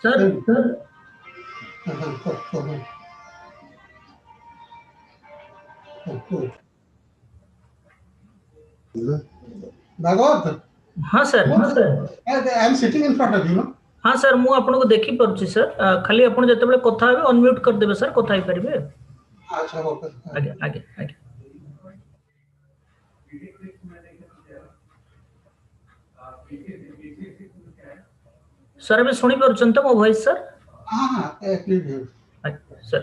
Sir, Bhagavat, हाँ sir I am sitting in front of you, no? हाँ sir मु आपनको देखि पारुछि सर खाली आपण जतेबेले कथा हेबे अनम्यूट कर देबे सर कथा हे परिबे अच्छा, okay. आगे आगे आगे सर अबे सुनि पारुछन त मो वॉइस सर हाँ, please. Sir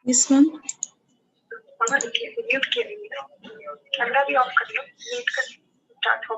Yes, ma'am. Mute किया कैमरा भी ऑफ कर लो म्यूट कर स्टार्ट हो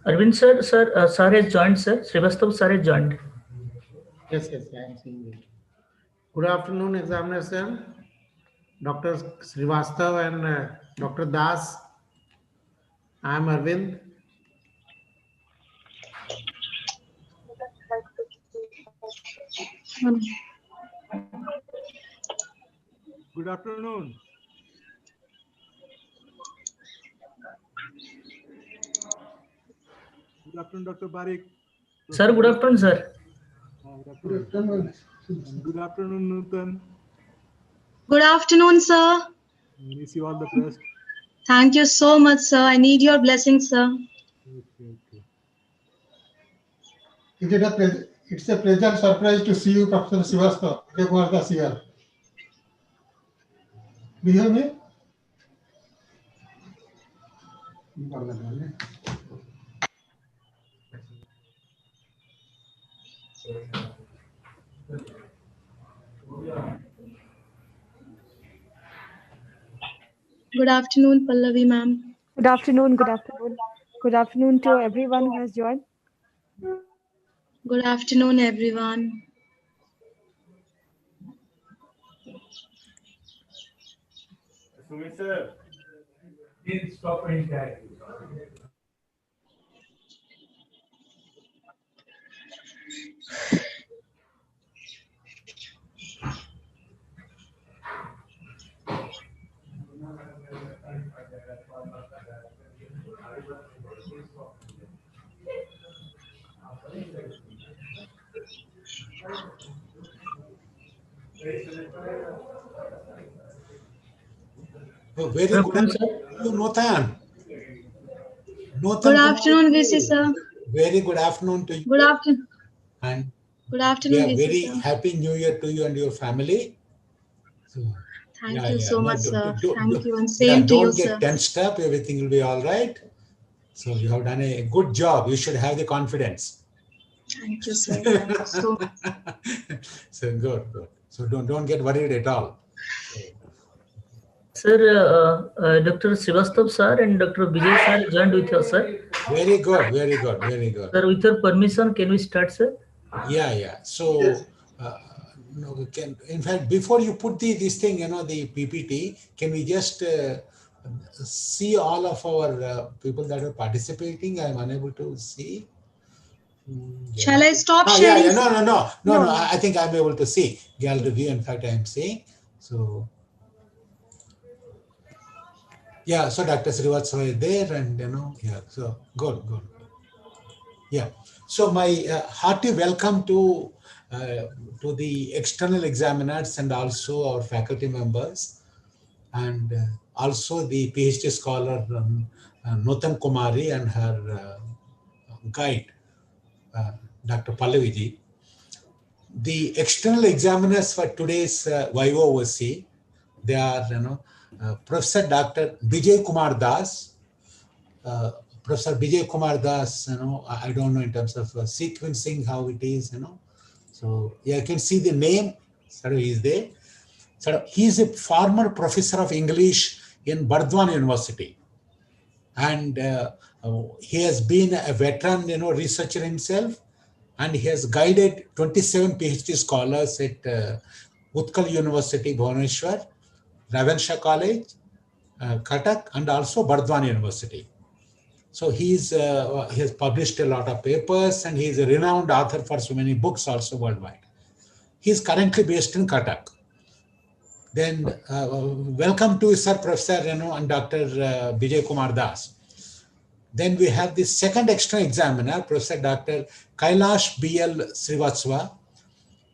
Arvind sir has joined, sir. Srivastav sir has joined. Yes, I am seeing it. Good afternoon, examiner sir, Dr. Srivastav and Dr. Das. I am Arvind. Good afternoon. Good afternoon, Dr. Barik. Sir, good afternoon, sir. Good afternoon. Good afternoon, Nutan. Good afternoon, sir. Wish you all the best. Thank you so much, sir. I need your blessings, sir. Okay. It's a pleasant surprise to see you, Professor Srivastava. Vijay Kumar Das here. Do you hear me? Good afternoon, Pallavi ma'am. Good afternoon. Good afternoon. Good afternoon to everyone who has joined. Good afternoon, everyone. Sumit sir. Please stop any time. Oh, very Good good afternoon, afternoon, Nutan. Good Kumari, afternoon, VC sir. very good afternoon to you. Good afternoon. And Good we afternoon, are VC very sir. happy New Year to you and your family. So, Thank you so much, sir. do- Thank you, and same to you, don't get sir. tensed up. Everything will be all right. So you have done a good job. You should have the confidence. Thank you, sir. Thank you so much. So good. So don't get worried at all. Sir, Dr. Srivastav sir and Dr. Vijay sir joined with us, sir. Very good. Sir, with your permission, can we start, sir? Yeah. So, in fact, before you put this thing, the PPT, can we just see all of our people that are participating? I'm unable to see. Shall I stop Yeah. sharing? No. I think I'm able to see. Gallery view, in fact, I'm seeing. So, yeah, so Dr. Srivastava is there and, yeah, so good. Yeah. So my hearty welcome to the external examiners and also our faculty members and also the PhD scholar Nutan Kumari and her guide, Dr. Pallaviji. The external examiners for today's Viva Voce, they are, Professor Dr. Vijay Kumar Das, Professor Vijay Kumar Das, I don't know in terms of sequencing how it is, So yeah, you can see the name, sort of he is there. He is a former professor of English in Bardwan University. And he has been a veteran, researcher himself. And he has guided 27 PhD scholars at Utkal University, Bhubaneswar, Ravenshaw College, Cuttack, and also Bardwan University. So he has published a lot of papers and he is a renowned author for so many books also worldwide. He is currently based in Cuttack. Then welcome to Sir Professor and Dr. Vijay Kumar Das. Then we have the second external examiner, Professor Dr. Kailash B.L. Srivastava.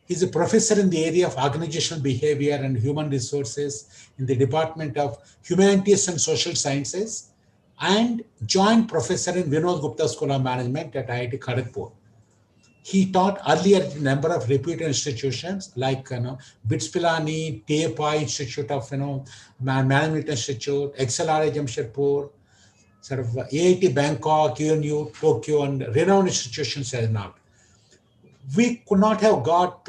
He's a professor in the area of organizational behavior and human resources in the Department of Humanities and Social Sciences and joint professor in Vinod Gupta School of Management at IIT Kharagpur. He taught earlier at a number of reputed institutions like BITS Pilani, TAPI Institute of Management Institute, XLRA Jamshedpur, sort of AIT Bangkok, UNU, Tokyo, and renowned institutions as now. We could not have got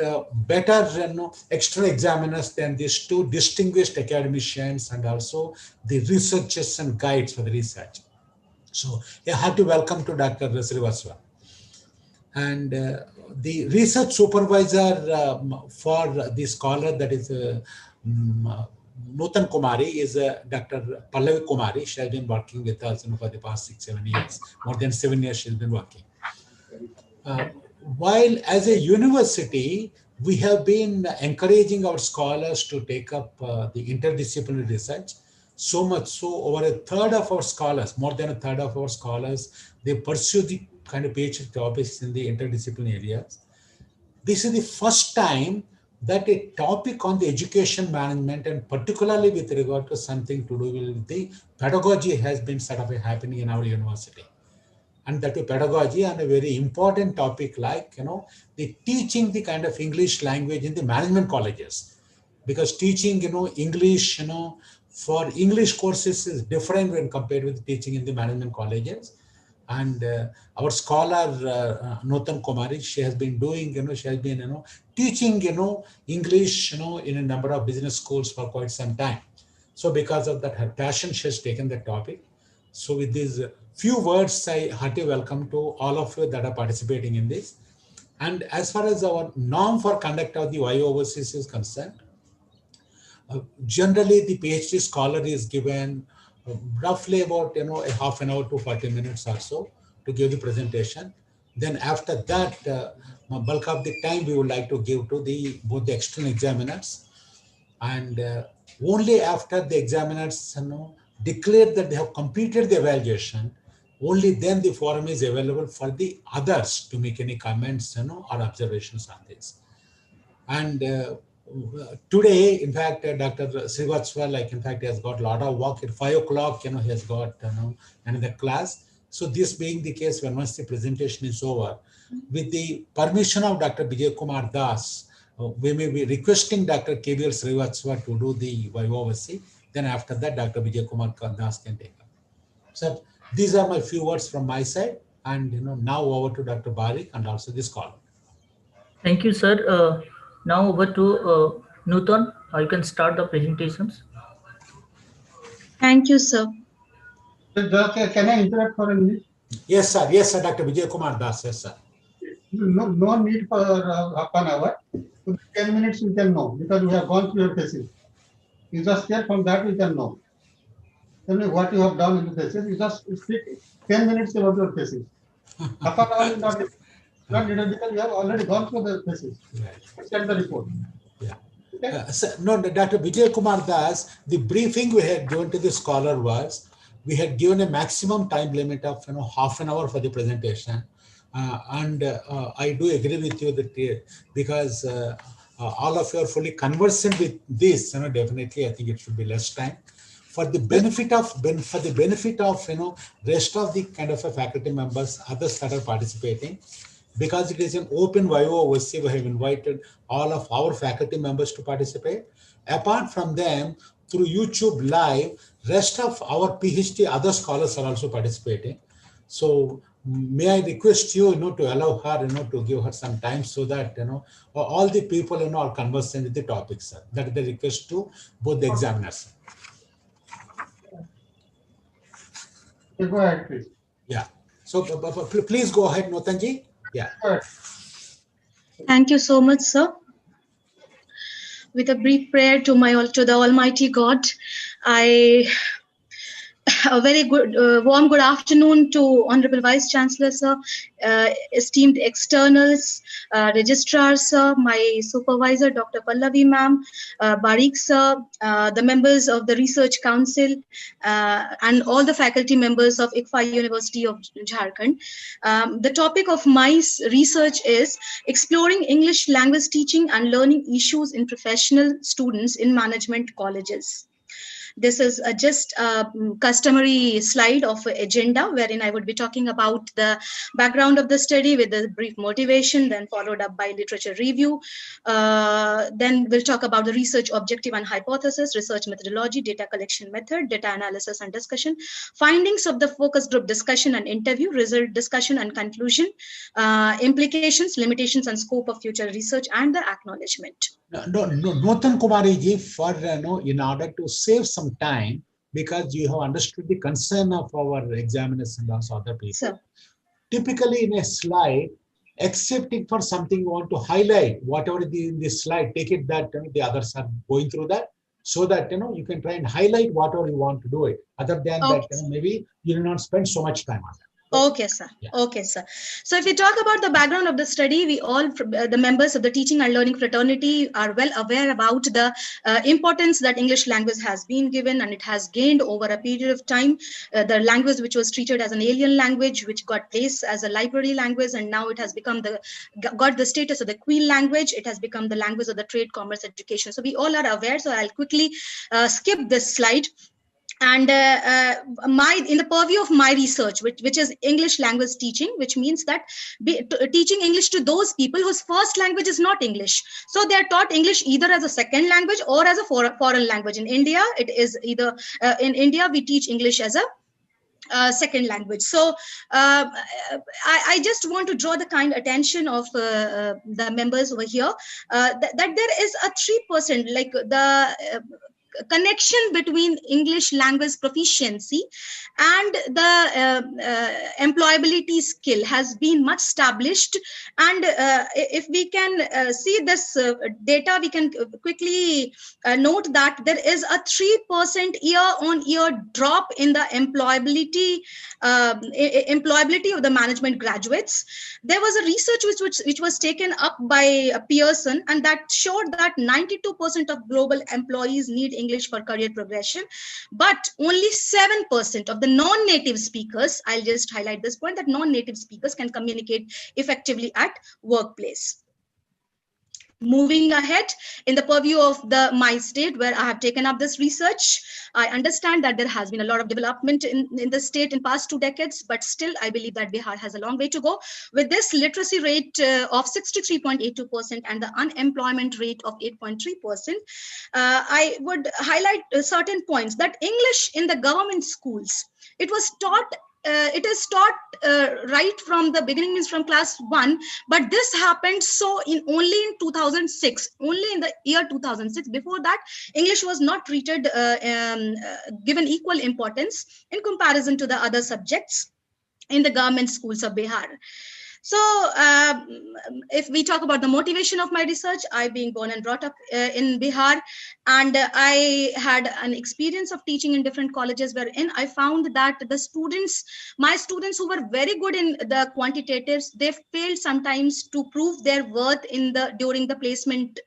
better external examiners than these two distinguished academicians and also the researchers and guides for the research. So a hearty welcome to Dr. Srivastava. And the research supervisor for the scholar, that is Nutan Kumari, is Dr. Pallavi Kumari. She has been working with us for the past 6-7 years. More than 7 years she's been working. While as a university, we have been encouraging our scholars to take up the interdisciplinary research, so much so over a third of our scholars, more than a third of our scholars, they pursue the kind of PhD topics in the interdisciplinary areas. This is the first time that a topic on the education management, and particularly with regard to something to do with the pedagogy, has been sort of happening in our university. And that pedagogy on a very important topic like, the teaching the kind of English language in the management colleges. Because teaching, English, for English courses is different when compared with teaching in the management colleges. And our scholar, Nutan Kumari, she has been doing, she has been, teaching, English, in a number of business schools for quite some time. So because of that, her passion, she has taken the topic. So with these few words, I hearty welcome to all of you that are participating in this. And as far as our norm for conduct of the Viva overseas is concerned, generally the PhD scholar is given roughly about a half an hour to 40 minutes or so to give the presentation. Then after that, bulk of the time we would like to give to both the external examiners, and only after the examiners declare that they have completed the evaluation, only then the forum is available for the others to make any comments or observations on this. And today, in fact, Dr. Srivastava, in fact, he has got a lot of work. At 5 o'clock, he has got another class. So this being the case, when once the presentation is over, with the permission of Dr. Vijay Kumar Das, we may be requesting Dr. KBL Srivastava to do the Voce. Then after that, Dr. Vijay Kumar Das can take up. So these are my few words from my side. And now over to Dr. Barik and also this scholar. Thank you, sir. Now over to Nutan. You can start the presentations. Thank you, sir. Can I interrupt for a minute? Yes, sir. Yes, sir, Dr. Vijay Kumar Das. Yes, sir. No need for half an hour. 10 minutes we can know, because we have gone through your thesis. You just get from that we can know. Tell me what you have done in the thesis. You just speak 10 minutes about your thesis. Half an hour is not needed because you have already gone through the thesis. Right. Send the report. Yeah. Okay. No, Dr. Vijay Kumar Das, the briefing we had given to the scholar was, we had given a maximum time limit of half an hour for the presentation. And I do agree with you that because all of you are fully conversant with this, definitely I think it should be less time. For the benefit of rest of the kind of faculty members, others that are participating, because it is an open Viva Voce, we have invited all of our faculty members to participate. Apart from them, through YouTube Live, rest of our PhD other scholars are also participating. So may I request you, to allow her, to give her some time so that, all the people, are conversant with the topics, sir. That is the request to both the examiners. Go ahead, please. Yeah. So please go ahead, Nutanji. Yeah. Thank you so much, sir. With a brief prayer to the Almighty God, a very good, warm good afternoon to Honorable Vice Chancellor, sir, esteemed externals, registrars, sir, my supervisor, Dr. Pallavi ma'am, Barik sir, the members of the Research Council, and all the faculty members of ICFA University of Jharkhand. The topic of my research is exploring English language teaching and learning issues in professional students in management colleges. This is just a customary slide of agenda wherein I would be talking about the background of the study with a brief motivation, then followed up by literature review. Then we'll talk about the research objective and hypothesis, research methodology, data collection method, data analysis and discussion, findings of the focus group discussion and interview, result discussion and conclusion, implications, limitations and scope of future research, and the acknowledgement. Nutan Kumari ji, for in order to save some time, because you have understood the concern of our examiners and also other people. Sir. Typically in a slide, except it for something you want to highlight, whatever is in this slide, take it that the others are going through that, so that you can try and highlight whatever you want to do it. Other than Okay. that, maybe you will not spend so much time on that. Okay, sir. Yeah. Okay, sir. So if we talk about the background of the study, we all, the members of the teaching and learning fraternity, are well aware about the importance that English language has been given, and it has gained over a period of time. The language which was treated as an alien language, which got placed as a library language, and now it has become got the status of the queen language. It has become the language of the trade, commerce, education. So we all are aware. So I'll quickly skip this slide. And in the purview of my research, which is English language teaching, which means that teaching English to those people whose first language is not English. So they are taught English either as a second language or as a foreign language. In India, it is either in India we teach English as a second language. So I just want to draw the kind attention of the members over here that there is a 3%, like the connection between English language proficiency and the employability skill has been much established. And if we can see this data, we can quickly note that there is a 3% year-on-year drop in the employability of the management graduates. There was a research which was taken up by Pearson, and that showed that 92% of global employees need English for career progression, but only 7% of the non-native speakers, I'll just highlight this point, that non-native speakers can communicate effectively at workplace. Moving ahead, in the purview of my state, where I have taken up this research, I understand that there has been a lot of development in the state in past 2 decades, but still I believe that Bihar has a long way to go. With this literacy rate of 63.82% and the unemployment rate of 8.3%, I would highlight certain points that English in the government schools, it was taught it is taught right from the beginning, means from class 1, but this happened only in 2006, only in the year 2006. Before that, English was not treated given equal importance in comparison to the other subjects in the government schools of Bihar. So if we talk about the motivation of my research, I being born and brought up in Bihar, and I had an experience of teaching in different colleges wherein I found that my students who were very good in the quantitatives, they failed sometimes to prove their worth during the placement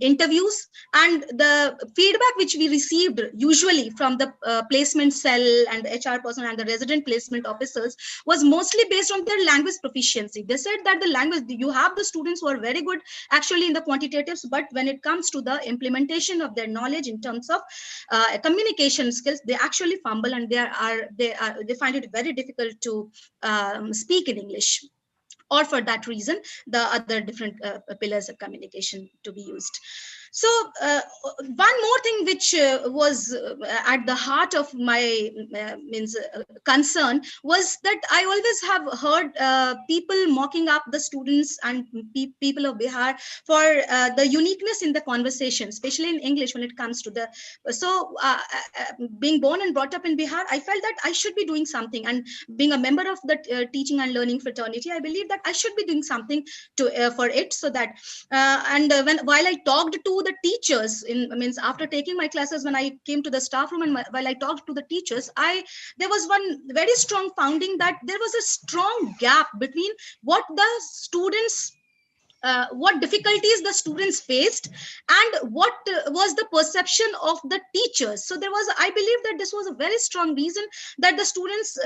interviews. And the feedback which we received usually from the placement cell and the HR person and the resident placement officers was mostly based on their language proficiency. They said that the language, you have the students who are very good actually in the quantitatives, but when it comes to the implementation of their knowledge in terms of communication skills, they actually fumble, and they find it very difficult to speak in English. Or for that reason, the other different pillars of communication to be used. So one more thing which was at the heart of my concern was that I always have heard people mocking up the students and people of Bihar for the uniqueness in the conversation, especially in English when it comes to the. So being born and brought up in Bihar, I felt that I should be doing something, and being a member of the teaching and learning fraternity, I believe that I should be doing something for it, so that while I talked to the teachers after taking my classes, when I came to the staff room and while I talked to the teachers, there was one very strong founding that there was a strong gap between what the students what difficulties the students faced, and what was the perception of the teachers. So there was, I believe that this was a very strong reason that the students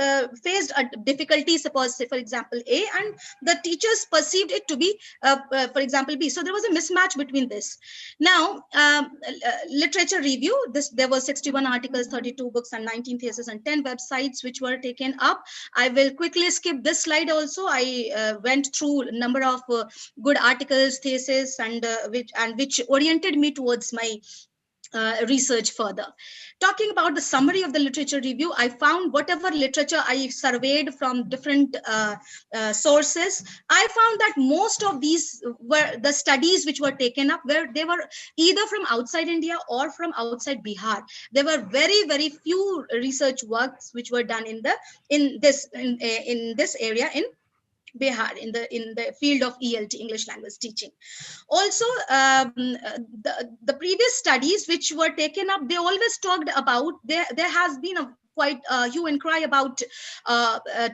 faced a difficulty, suppose say for example A, and the teachers perceived it to be for example B. So there was a mismatch between this. Now literature review, there were 61 articles, 32 books, and 19 theses, and 10 websites which were taken up. I will quickly skip this slide also. I went through a number of good articles, thesis, and which oriented me towards my research further. Talking about the summary of the literature review, I found whatever literature I surveyed from different sources, I found that most of these were the studies which were taken up where they were either from outside India or from outside Bihar. There were very few research works which were done in this area in Bihar, in the field of ELT, English language teaching. Also, the previous studies which were taken up, they always talked about, there has been a quite hue and cry about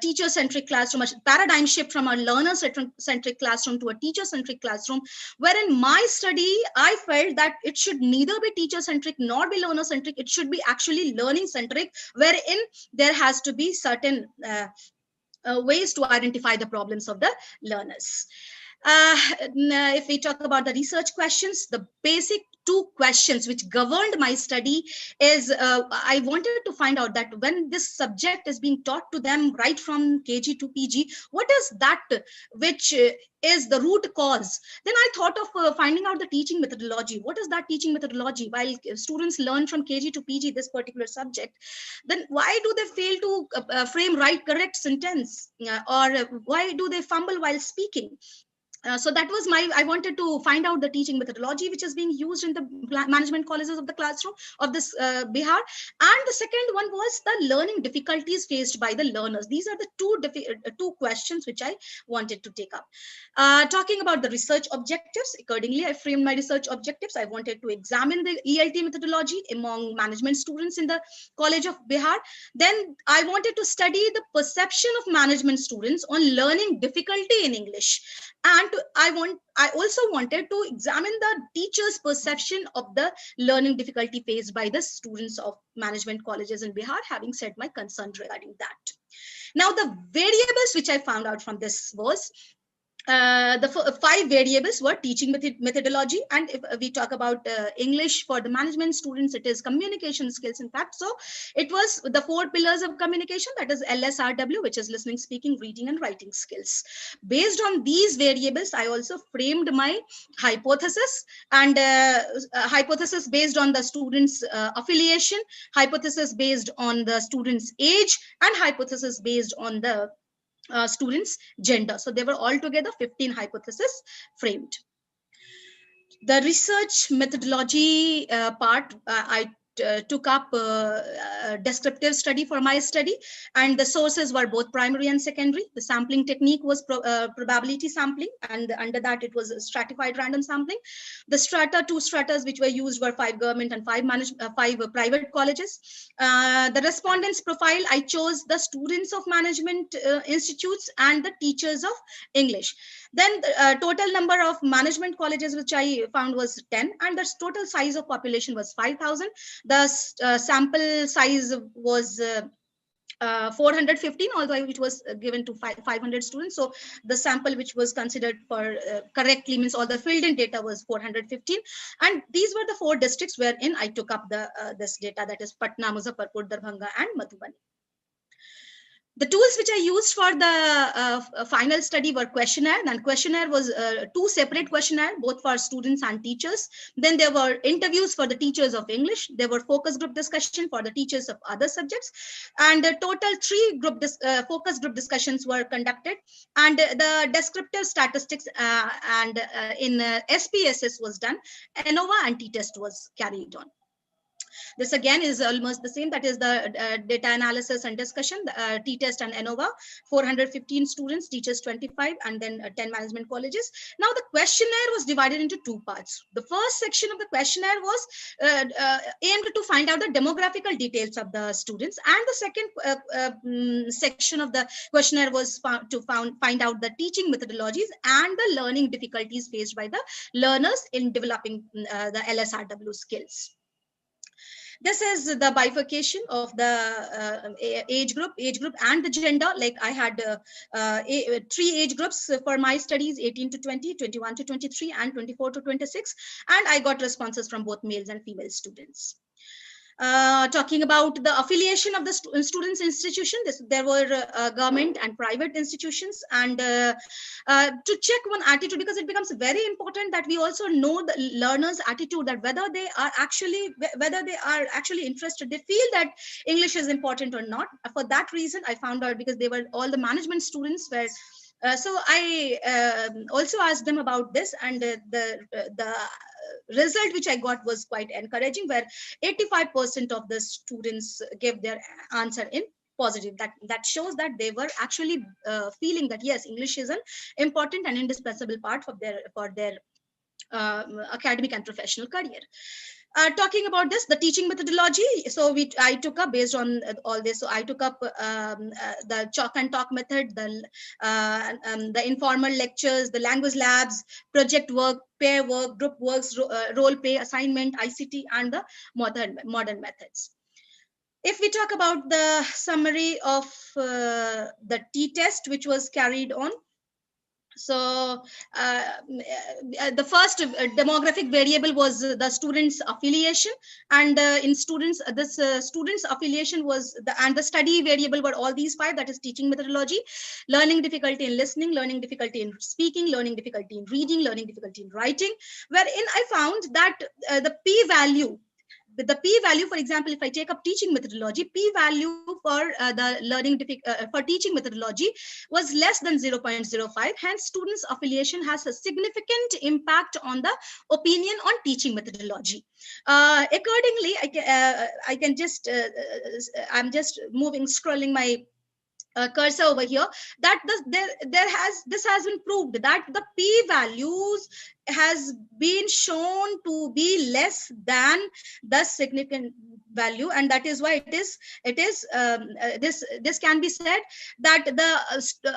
teacher-centric classroom, a paradigm shift from a learner-centric classroom to a teacher-centric classroom, wherein my study, I felt that it should neither be teacher-centric nor be learner-centric. It should be actually learning-centric, wherein there has to be certain ways to identify the problems of the learners. If we talk about the research questions, the basic two questions which governed my study is, I wanted to find out that when this subject is being taught to them right from KG to PG, what is that which is the root cause? Then I thought of finding out the teaching methodology. What is that teaching methodology? While students learn from KG to PG this particular subject, then why do they fail to frame right correct sentence, or why do they fumble while speaking? So that was I wanted to find out the teaching methodology which is being used in the management colleges of the classroom of this Bihar. And the second one was the learning difficulties faced by the learners. These are the two questions which I wanted to take up. Talking about the research objectives, accordingly, I framed my research objectives. I wanted to examine the ELT methodology among management students in the College of Bihar. Then I wanted to study the perception of management students on learning difficulty in English. And I also wanted to examine the teachers' perception of the learning difficulty faced by the students of management colleges in Bihar, having said my concern regarding that. Now, the variables which I found out from this was, the 5 variables were teaching methodology, and if we talk about English for the management students, it is communication skills, in fact. So it was the 4 pillars of communication, that is LSRW, which is listening, speaking, reading, and writing skills. Based on these variables, I also framed my hypothesis, and hypothesis based on the students' affiliation, hypothesis based on the students' age, and hypothesis based on the students' gender. So there were altogether 15 hypotheses framed. The research methodology part, I took up a descriptive study for my study, and the sources were both primary and secondary. The sampling technique was probability sampling, and under that it was stratified random sampling. The two stratas which were used were 5 government and 5 private colleges. The respondents profile, I chose the students of management institutes and the teachers of English. Then the total number of management colleges which I found was 10, and the total size of population was 5,000. The sample size was 415, although it was given to 500 students. So the sample which was considered for correctly, means all the filled in data, was 415. And these were the 4 districts wherein I took up this data, that is Patna, Muzaffarpur, Darbhanga, and Madhubani. The tools which I used for the final study were questionnaire, and questionnaire was 2 separate questionnaire, both for students and teachers. Then there were interviews for the teachers of English. There were focus group discussion for the teachers of other subjects. And a total 3 focus group discussions were conducted. And the descriptive statistics in SPSS was done. ANOVA and T-test was carried on. This again is almost the same. That is the data analysis and discussion, T-test and ANOVA, 415 students, teachers 25, and then 10 management colleges. Now the questionnaire was divided into two parts. The first section of the questionnaire was aimed to find out the demographical details of the students, and the second section of the questionnaire was to find out the teaching methodologies and the learning difficulties faced by the learners in developing the LSRW skills. This is the bifurcation of the age group and the gender. Like I had 3 age groups for my studies: 18 to 20, 21 to 23, and 24 to 26. And I got responses from both males and female students. Talking about the affiliation of the students' institution, there were government and private institutions, and to check one attitude, because it becomes very important that we also know the learners' attitude, that whether they are actually interested, they feel that English is important or not. For that reason, I found out, because they were all the management students were. So I also asked them about this, and the result which I got was quite encouraging, where 85% of the students gave their answer in positive. That shows that they were actually feeling that yes, English is an important and indispensable part for their academic and professional career. Talking about this, the teaching methodology. So I took up, based on all this, so I took up the chalk and talk method, the informal lectures, the language labs, project work, pair work, group works, role play, assignment, ICT, and the modern methods. If we talk about the summary of the T-test which was carried on, so the first demographic variable was the students' affiliation, and in students, this students' affiliation was and the study variable were all these 5. That is teaching methodology, learning difficulty in listening, learning difficulty in speaking, learning difficulty in reading, learning difficulty in writing. Wherein I found that the p-value. With the p-value, for example, if I take up teaching methodology, p-value for for teaching methodology was less than 0.05. Hence, students' affiliation has a significant impact on the opinion on teaching methodology. Accordingly, I can just I'm just scrolling my cursor over here, that this has been proved that the p-values has been shown to be less than the significant value, and that is why this can be said that the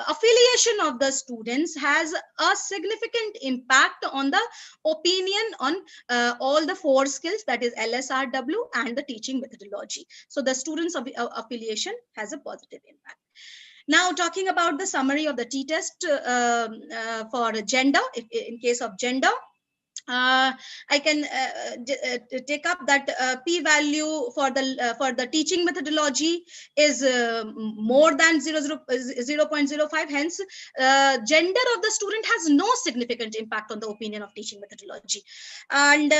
affiliation of the students has a significant impact on the opinion on all the 4 skills, that is LSRW and the teaching methodology. So the students' affiliation has a positive impact. Now, talking about the summary of the T-test for gender, in case of gender, I can take up that p-value for the teaching methodology is more than 0.05. Hence, gender of the student has no significant impact on the opinion of teaching methodology. And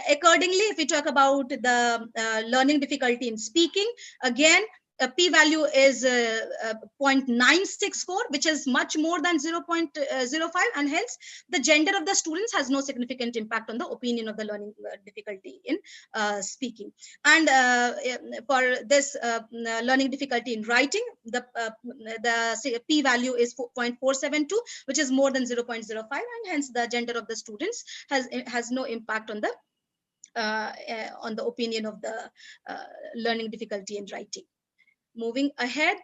accordingly, if we talk about the learning difficulty in speaking, again, p-value is 0.964, which is much more than 0.05, and hence the gender of the students has no significant impact on the opinion of the learning difficulty in speaking. And for this learning difficulty in writing, the p-value is 0.472, which is more than 0.05, and hence the gender of the students has no impact on the opinion of the learning difficulty in writing. Moving ahead,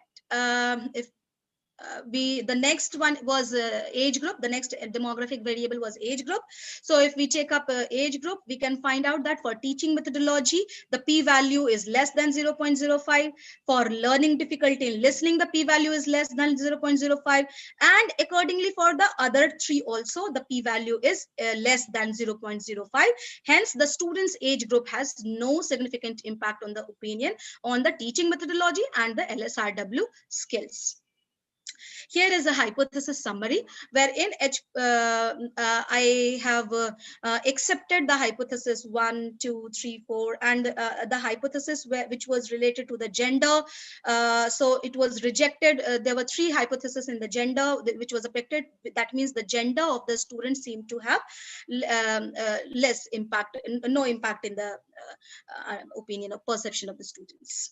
the next one was age group. The next demographic variable was age group. So if we take up age group, we can find out that for teaching methodology, the p-value is less than 0.05. For learning difficulty in listening, the p-value is less than 0.05. And accordingly, for the other 3 also, the p-value is less than 0.05. Hence, the students' age group has no significant impact on the opinion on the teaching methodology and the LSRW skills. Here is a hypothesis summary, wherein I have accepted the hypothesis 1, 2, 3, 4, and the hypothesis which was related to the gender. So it was rejected. There were 3 hypotheses in the gender which was affected. That means the gender of the students seemed to have less impact, no impact in the opinion or perception of the students.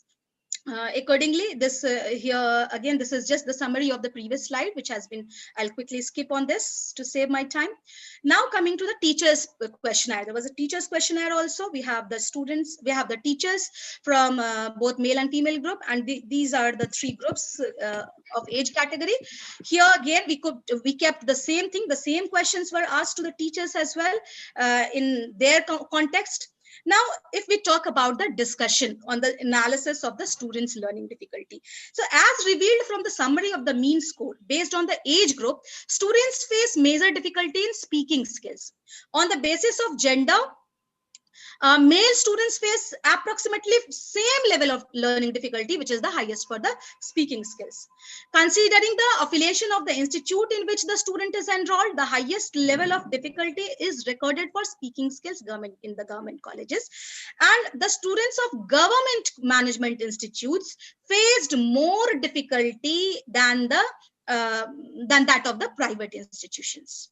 Accordingly, this here again, this is just the summary of the previous slide, which has been, I'll quickly skip on this to save my time. Now coming to the teachers questionnaire, there was a teachers questionnaire also. We have the students, we have the teachers from both male and female group, and these are the 3 groups of age category. Here again, we kept the same thing, the same questions were asked to the teachers as well in their context. Now, if we talk about the discussion on the analysis of the students' learning difficulty. So as revealed from the summary of the mean score, based on the age group, students face major difficulty in speaking skills. On the basis of gender, male students face approximately same level of learning difficulty, which is the highest for the speaking skills. Considering the affiliation of the institute in which the student is enrolled, the highest level of difficulty is recorded for speaking skills in the government colleges. And the students of government management institutes faced more difficulty than that of the private institutions.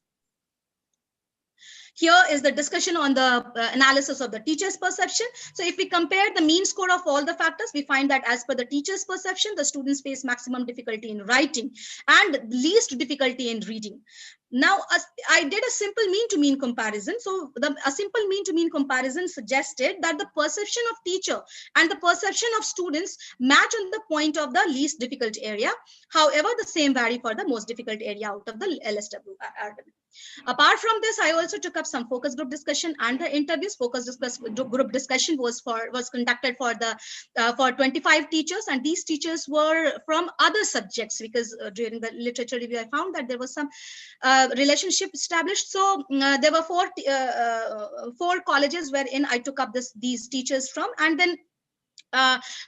Here is the discussion on the analysis of the teacher's perception. So if we compare the mean score of all the factors, we find that as per the teacher's perception, the students face maximum difficulty in writing and least difficulty in reading. Now, I did a simple mean-to-mean comparison. So a simple mean-to-mean comparison suggested that the perception of teacher and the perception of students match on the point of the least difficult area. However, the same vary for the most difficult area out of the LSW. Apart from this, I also took up some focus group discussion and the interviews. Focus group discussion was conducted for 25 teachers, and these teachers were from other subjects, because during the literature review I found that there was some relationship established. So there were 4 colleges wherein I took up these teachers from, and then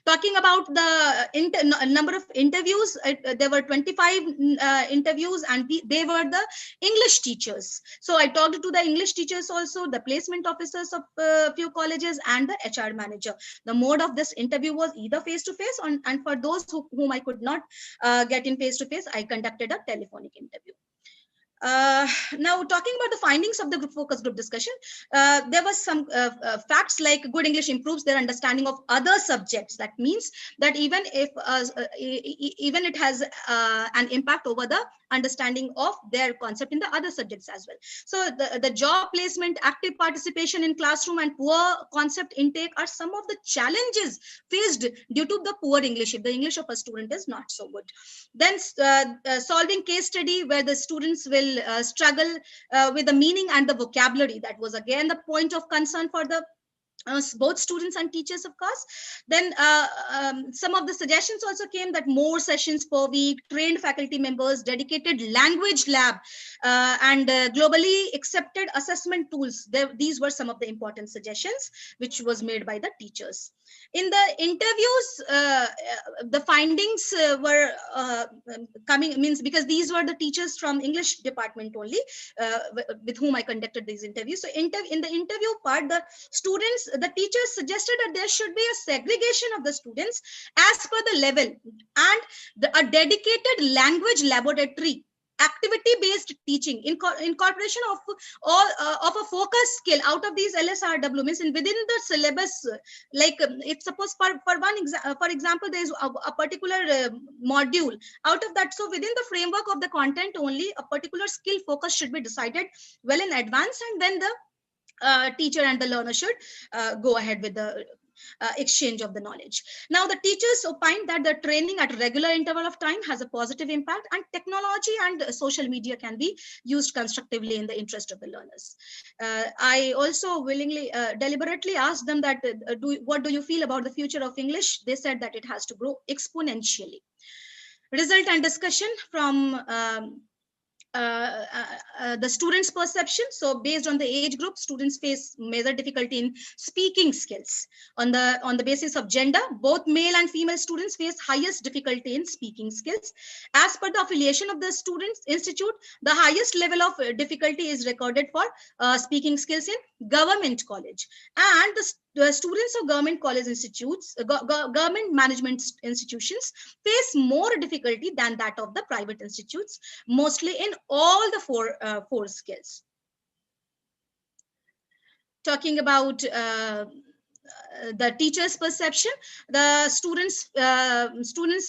talking about the number of interviews, there were 25 interviews, and they were the English teachers. So I talked to the English teachers also, the placement officers of a few colleges, and the HR manager. The mode of this interview was either face-to-face, and for those whom I could not get in face-to-face, I conducted a telephonic interview. Now, talking about the findings of the focus group discussion, there was some facts like good English improves their understanding of other subjects. That means that even if even it has an impact over the understanding of their concept in the other subjects as well. So the job placement, active participation in classroom, and poor concept intake are some of the challenges faced due to the poor English, if the English of a student is not so good. Then solving case study where the students will struggle with the meaning and the vocabulary. That was again the point of concern for the both students and teachers, of course. Then some of the suggestions also came that more sessions per week, trained faculty members, dedicated language lab, and globally accepted assessment tools. These were some of the important suggestions which was made by the teachers. In the interviews, the findings were coming, means because these were the teachers from English department only with whom I conducted these interviews. So in the interview part, the teachers suggested that there should be a segregation of the students as per the level, and a dedicated language laboratory, activity-based teaching, incorporation of a focus skill out of these LSRW, means within the syllabus. Like if suppose for example there is a particular module, out of that, so within the framework of the content only, a particular skill focus should be decided well in advance, and then the teacher and the learner should go ahead with the exchange of the knowledge. Now, the teachers opined that the training at regular interval of time has a positive impact, and technology and social media can be used constructively in the interest of the learners. I also willingly, deliberately asked them that, what do you feel about the future of English? They said that it has to grow exponentially. Result and discussion from the students' perception. So based on the age group, students face major difficulty in speaking skills. On the basis of gender, both male and female students face highest difficulty in speaking skills. As per the affiliation of the students institute, the highest level of difficulty is recorded for speaking skills in government college, and the students of government college institutes, government management institutions face more difficulty than that of the private institutes, mostly in all the four skills. Talking about the teacher's perception, the students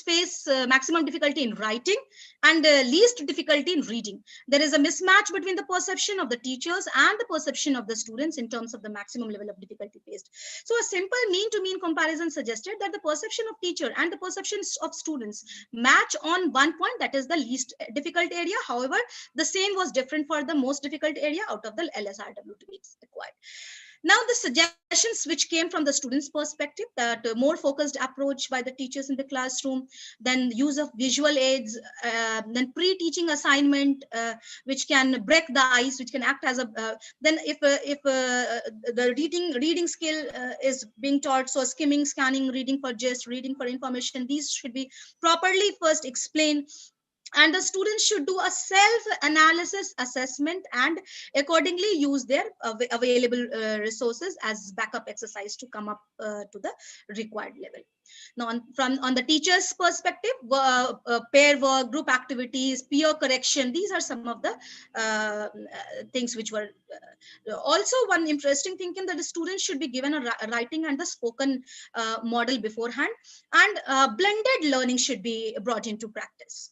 face maximum difficulty in writing and least difficulty in reading. There is a mismatch between the perception of the teachers and the perception of the students in terms of the maximum level of difficulty faced. So a simple mean-to-mean comparison suggested that the perception of teacher and the perceptions of students match on one point, that is the least difficult area. However, the same was different for the most difficult area out of the LSRW to be acquired. Now, the suggestions which came from the students' perspective, that more focused approach by the teachers in the classroom, then use of visual aids, then pre-teaching assignment, which can break the ice, which can act as a, then if the reading skill is being taught, so skimming, scanning, reading for gist, reading for information, these should be properly first explained. And the students should do a self-analysis assessment and accordingly use their available resources as backup exercise to come up to the required level. Now, on the teacher's perspective, pair work, group activities, peer correction, these are some of the things which were also one interesting thing, that the students should be given a writing and the spoken model beforehand, and blended learning should be brought into practice.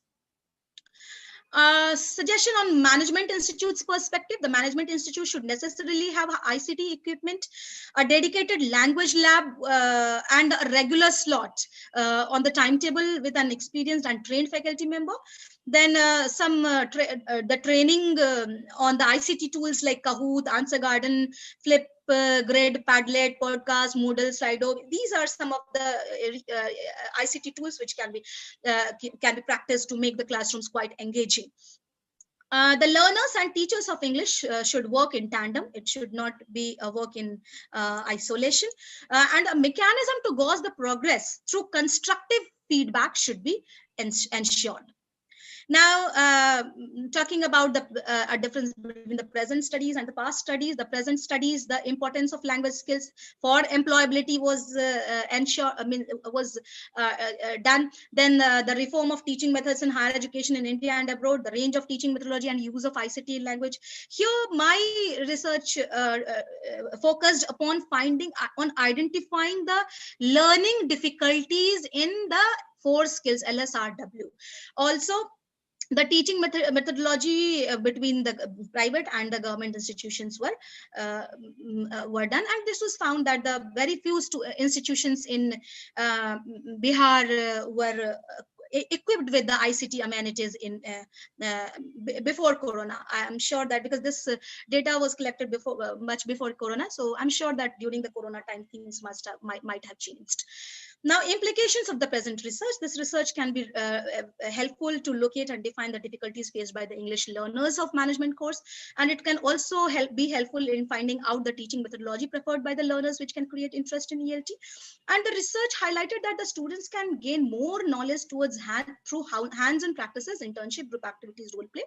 Suggestion on management institute's perspective, the management institute should necessarily have ICT equipment, a dedicated language lab, and a regular slot on the timetable with an experienced and trained faculty member. Then the training on the ICT tools like Kahoot, Answer Garden, Flip, Grid, Padlet, Podcast, Moodle, Slido. These are some of the ICT tools which can be practiced to make the classrooms quite engaging. The learners and teachers of English should work in tandem. It should not be a work in isolation. And a mechanism to gauge the progress through constructive feedback should be ensured. Now, talking about the a difference between the present studies and the past studies. The present studies, the importance of language skills for employability was done. Then the reform of teaching methods in higher education in India and abroad, the range of teaching methodology and use of ICT in language. Here, my research focused upon identifying the learning difficulties in the 4 skills LSRW. Also, the teaching methodology between the private and the government institutions were done, and this was found that the very few institutions in Bihar were equipped with the ICT amenities in before Corona. I am sure that because this data was collected before much before Corona, so I'm sure that during the Corona time things might have changed. Now, implications of the present research. This research can be helpful to locate and define the difficulties faced by the English learners of management course, and it can also be helpful in finding out the teaching methodology preferred by the learners, which can create interest in ELT. And the research highlighted that the students can gain more knowledge towards through hands-on practices, internship, group activities, role play.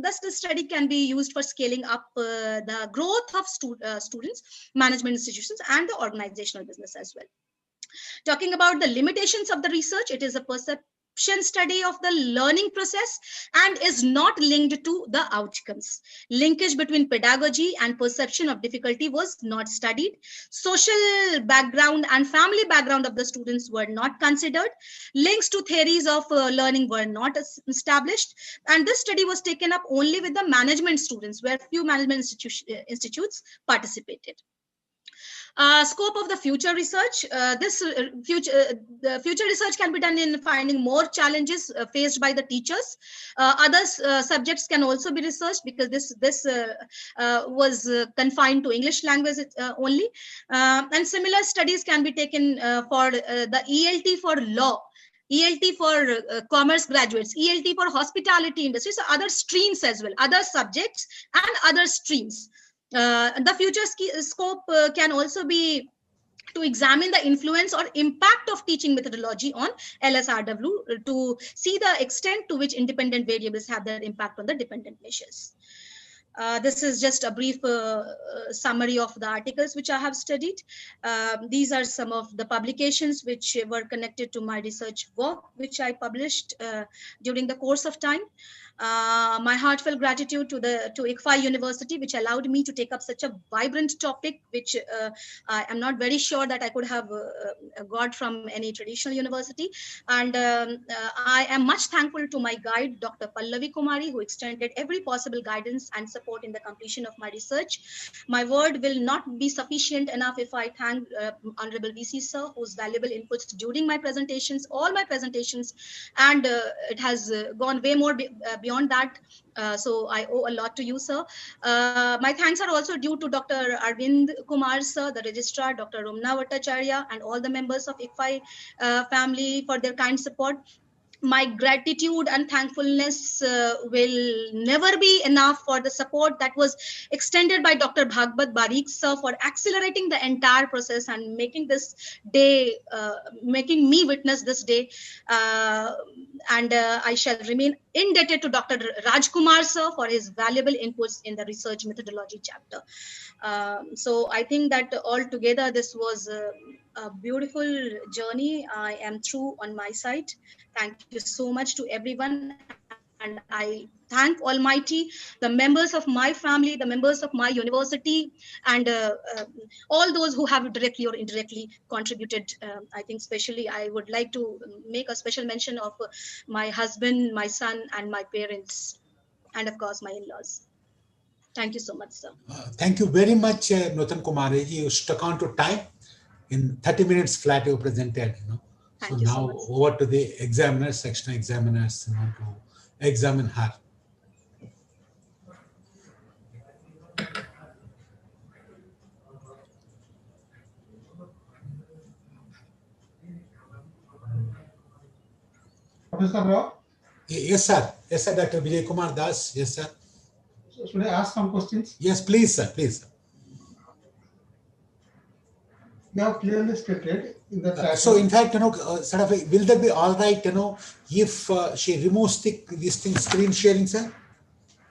Thus, the study can be used for scaling up the growth of students, management institutions, and the organizational business as well. Talking about the limitations of the research, it is a perception study of the learning process and is not linked to the outcomes. Linkage between pedagogy and perception of difficulty was not studied. Social background and family background of the students were not considered. Links to theories of learning were not established. And this study was taken up only with the management students, where few management institutes participated. Scope of the future research. The future research can be done in finding more challenges faced by the teachers. Other subjects can also be researched, because this was confined to English language only. And similar studies can be taken for the ELT for law. ELT for commerce graduates, ELT for hospitality industry, so other streams as well, other subjects and other streams. The future scope can also be to examine the influence or impact of teaching methodology on LSRW to see the extent to which independent variables have their impact on the dependent measures. This is just a brief summary of the articles which I have studied. These are some of the publications which were connected to my research work, which I published during the course of time. My heartfelt gratitude to ICFI University, which allowed me to take up such a vibrant topic, which I am not very sure that I could have got from any traditional university. And I am much thankful to my guide, Dr. Pallavi Kumari, who extended every possible guidance and support in the completion of my research. My word will not be sufficient enough if I thank Honorable VC Sir, whose valuable inputs during my presentations, all my presentations, and it has gone way more beyond that. So I owe a lot to you, sir. My thanks are also due to Dr. Arvind Kumar, sir, the registrar, Dr. Rumna Bhattacharya, and all the members of ICFI family for their kind support. My gratitude and thankfulness will never be enough for the support that was extended by Dr. Bhagbat Barik sir for accelerating the entire process and making this day, making me witness this day. And I shall remain indebted to Dr. Rajkumar sir for his valuable inputs in the research methodology chapter. So I think that altogether this was a beautiful journey. I am through on my side. Thank you so much to everyone. And I thank Almighty, the members of my family, the members of my university, and all those who have directly or indirectly contributed. I think especially I would like to make a special mention of my husband, my son, and my parents, and of course my in-laws. Thank you so much, sir. Thank you very much, Nutan Kumari. You stuck on to time. In 30 minutes flat you presented, Thank so you now so much. over to the examiners, section examiners, to examine her. Professor Rao? Yes, sir. Yes, sir, Dr. Vijay Kumar Das. Yes, sir. So should I ask some questions? Yes, please, sir. Please. You have clearly stated in the title. So, in fact, sort of, will that be all right, if she removes this thing, screen sharing, sir?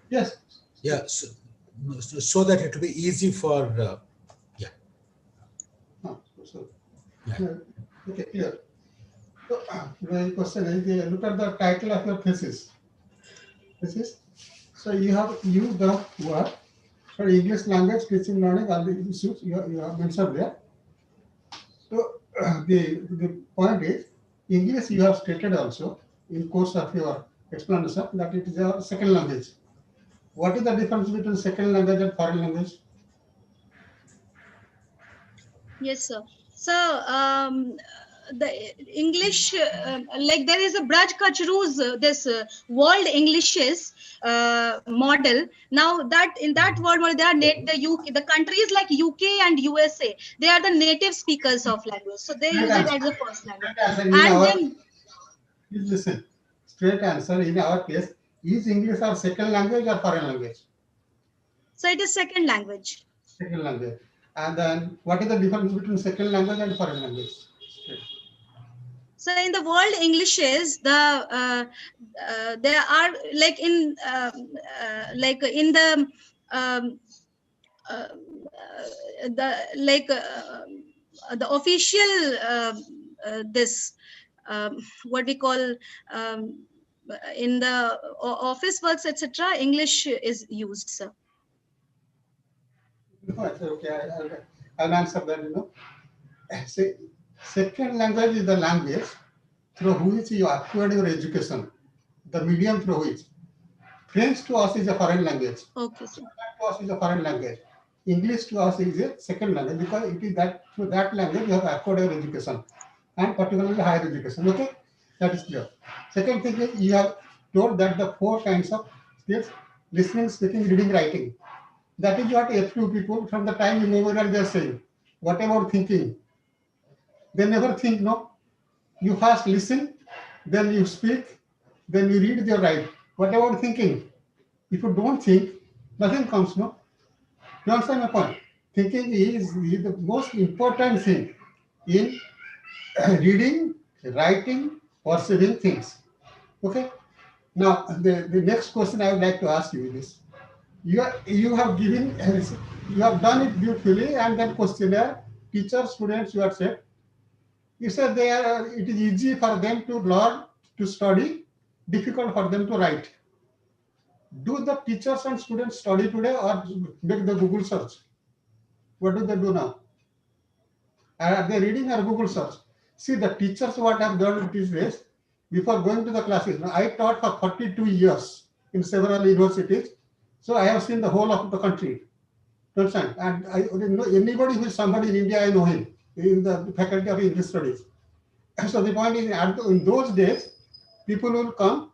Yes. Yeah, so that it will be easy for, yeah. Yeah. Okay, clear. So, the question is, look at the title of your thesis. So you have used the word for English language teaching learning, all the issues you have mentioned there. So the point is, English you have stated also in course of your explanation that it is your second language. What is the difference between second language and foreign language? Yes, sir. So the English, like there is a Braj Kachru's this world Englishes model. Now that in that world model, there are the countries like UK and USA. They are the native speakers of language, so they use it as the first language. And then, please listen. Straight answer in our case: is English our second language or foreign language? So it is second language. Second language. And then what is the difference between second language and foreign language? So in the world Englishes, there are like in the official this what we call in the office works, etc. English is used, sir. Okay, I'll answer that. See, second language is the language through which you acquired your education, the medium through which. French to us is a foreign language. Okay, sir. To us is a foreign language. English to us is a second language because it is that through that language you have acquired your education, and particularly higher education. Okay, that is clear. Second thing is you have told that the 4 kinds of skills: listening, speaking, reading, writing. That is what a few people from the time you memorize they are saying. What about thinking? They never think, no. You first listen, then you speak, then you read, you write. What about thinking? If you don't think, nothing comes, no? You understand my point? Thinking is the most important thing in reading, writing, perceiving things. Okay? Now, the next question I would like to ask you is, you have given, you have done it beautifully, and that questionnaire, teachers, students, you have said, you said it is easy for them to learn, to study, difficult for them to write. Do the teachers and students study today or make the Google search? What do they do now? Are they reading or Google search? See, the teachers, what have done these days, before going to the classes. Now, I taught for 42 years in several universities, so I have seen the whole of the country. Understand? And I know anybody who is somebody in India, I know him in the faculty of English studies. So the point is, in those days, people will come,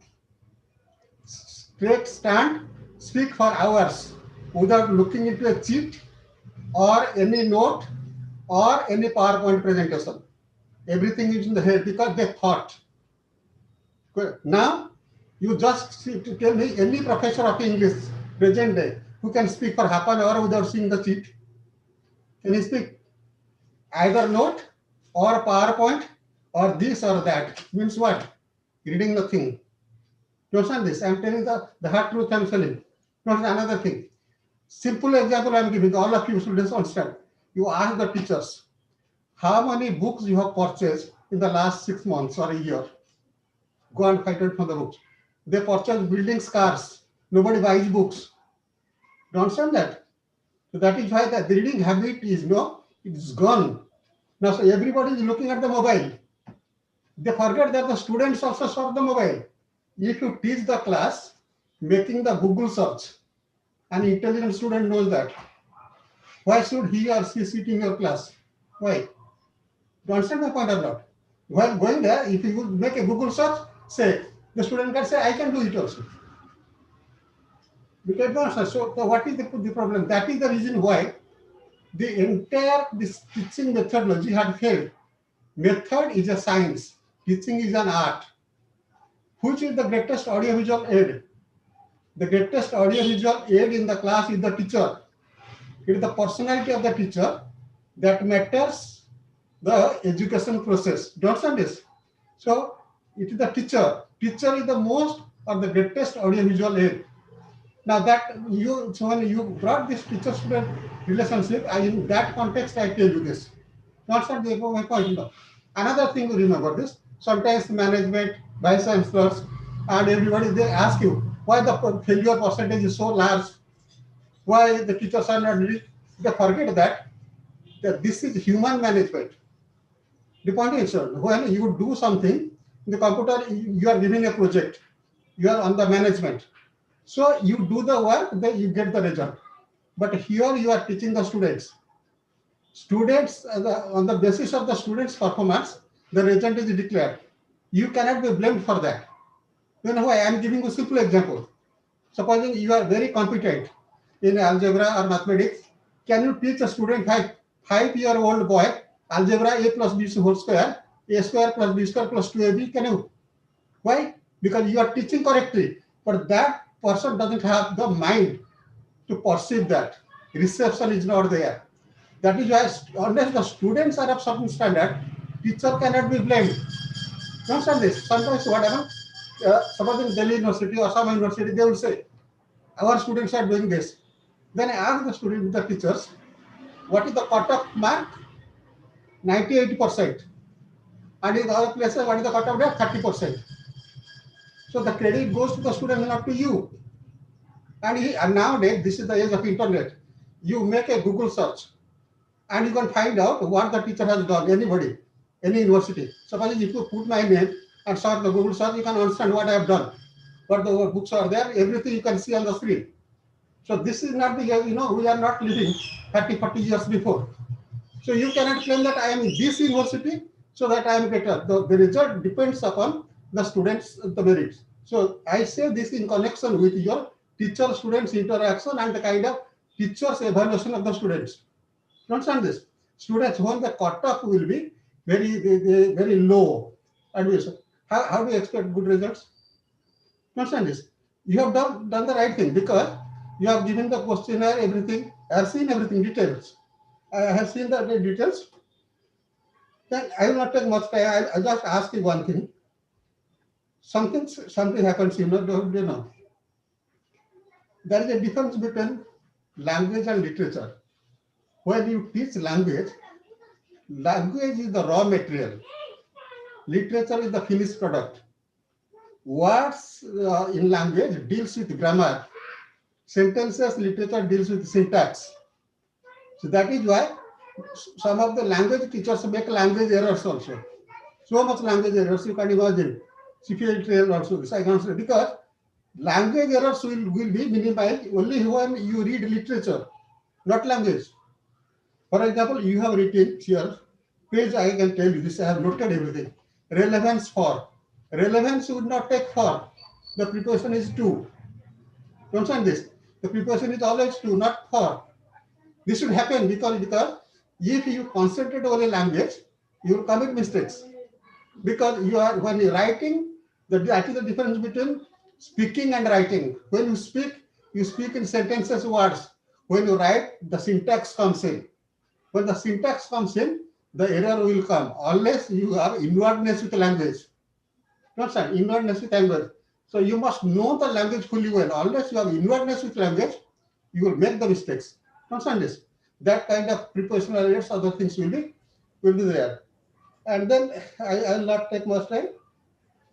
straight stand, speak for hours without looking into a sheet or any note or any PowerPoint presentation. Everything is in the head because they thought. Now, you just tell me any professor of English present day who can speak for half an hour without seeing the sheet. Can he speak? Either note or PowerPoint or this or that. Means what? Reading nothing. You understand this? I'm telling the hard truth I'm telling. Not another thing. Simple example I'm giving, all of you students understand. You ask the teachers, how many books you have purchased in the last 6 months or a year? Go and find it from the books. They purchase building cars. Nobody buys books. You understand that? So that is why the reading habit is it's gone. Now, so everybody is looking at the mobile. They forget that the students also saw the mobile. If you teach the class making the Google search, an intelligent student knows that. Why should he or she sit in your class? Why? Do you understand my point or not? While going there, if you make a Google search, say, the student can say, I can do it also. Because so what is the problem? That is the reason why the entire this teaching methodology had failed. Method is a science. Teaching is an art. Which is the greatest audiovisual aid? The greatest audiovisual aid in the class is the teacher. It is the personality of the teacher that matters the education process. Do you understand this? So it is the teacher. Teacher is the most or the greatest audiovisual aid. Now that so when you brought this teacher-student relationship, in that context I tell you this. Not my point. No. Another thing to remember this. Sometimes management, vice chancellors, and everybody they ask you why the failure percentage is so large, why the teachers are not ready. They forget that this is human management. The point is, when you do something, in the computer you are giving a project, you are on the management. So you do the work, then you get the result. But here you are teaching the students. Students, on the basis of the students' performance, the result is declared. You cannot be blamed for that. You know why? I am giving you a simple example. Supposing you are very competent in algebra or mathematics, can you teach a student, 5-year-old boy, algebra a plus b whole square, a square plus b square plus 2ab? Can you? Why? Because you are teaching correctly, but that person doesn't have the mind to perceive that. Reception is not there. That is why, unless the students are of certain standard, teacher cannot be blamed. You understand this? Sometimes what happens? Suppose in Delhi University or some university, they will say, our students are doing this. Then I ask the students, the teachers, what is the cutoff mark? 98%. And in other places, what is the cutoff mark? 30%. So the credit goes to the student, not to you. And nowadays, this is the age of internet. You make a Google search, and you can find out what the teacher has done, anybody, any university. Suppose if you put my name and search the Google search, you can understand what I have done. What the books are there, everything you can see on the screen. So this is not the, we are not living 30, 40 years before. So you cannot claim that I am in this university, so that I am better. The result depends upon the students' the merits. So I say this in connection with your teacher-students interaction and the kind of teachers' evaluation of the students. You understand this? Students, when the cutoff will be very, very, very low, How do you expect good results? Understand this? You have done the right thing because you have given the questionnaire, everything. I have seen everything, details. I have seen the details. Then I will not take much time. I just ask you one thing. Something happens, don't you know? There is a difference between language and literature. When you teach language, language is the raw material. Literature is the finished product. Words in language deals with grammar. Sentences, literature deals with syntax. So that is why some of the language teachers make language errors also. So much language errors you can imagine. CPL trail also this I can say because language errors will be minimized only when you read literature, not language. For example, you have written here, page I can tell you this, I have noted everything. Relevance for. Relevance would not take for. The preposition is to. You understand this? The preposition is always to, not for. This should happen because if you concentrate on a language, you will commit mistakes. Because when you're writing, that is the difference between speaking and writing. When you speak in sentences, words. When you write, the syntax comes in. When the syntax comes in, the error will come unless you have inwardness with language. Understand? Inwardness with language. So you must know the language fully well. Unless you have inwardness with language, you will make the mistakes. Understand this? That kind of prepositional errors, other things will be there. And then I will not take much time.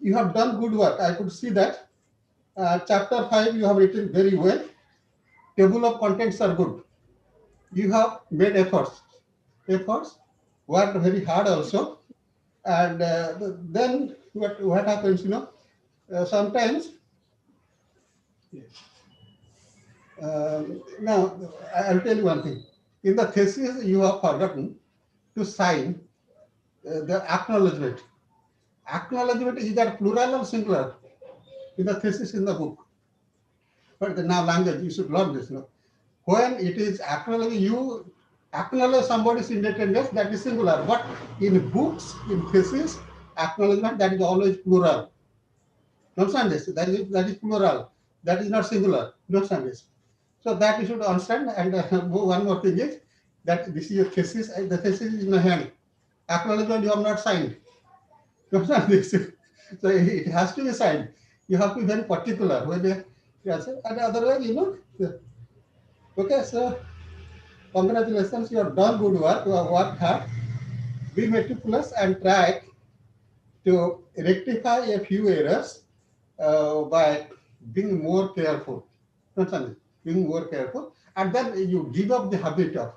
You have done good work. I could see that. Chapter 5, you have written very well. Table of contents are good. You have made efforts. Worked very hard also. And then what happens, sometimes, now I'll tell you one thing. In the thesis, you have forgotten to sign the acknowledgement. Acknowledgement is that plural or singular in the thesis in the book. But now language, you should learn this. When it is acknowledge, you acknowledge somebody's indebtedness, that is singular. But in books, in thesis, acknowledgement, that is always plural. Understand this? That is plural. That is not singular. Understand this? So that you should understand. And one more thing is that this is your thesis. The thesis is in my hand. Acknowledgement you have not signed. Understand this? So it has to be signed. You have to be very particular. And otherwise, Okay, so congratulations. You have done good work. You have worked hard. Be meticulous and try to rectify a few errors by being more careful. Understand? Being more careful, and then you give up the habit of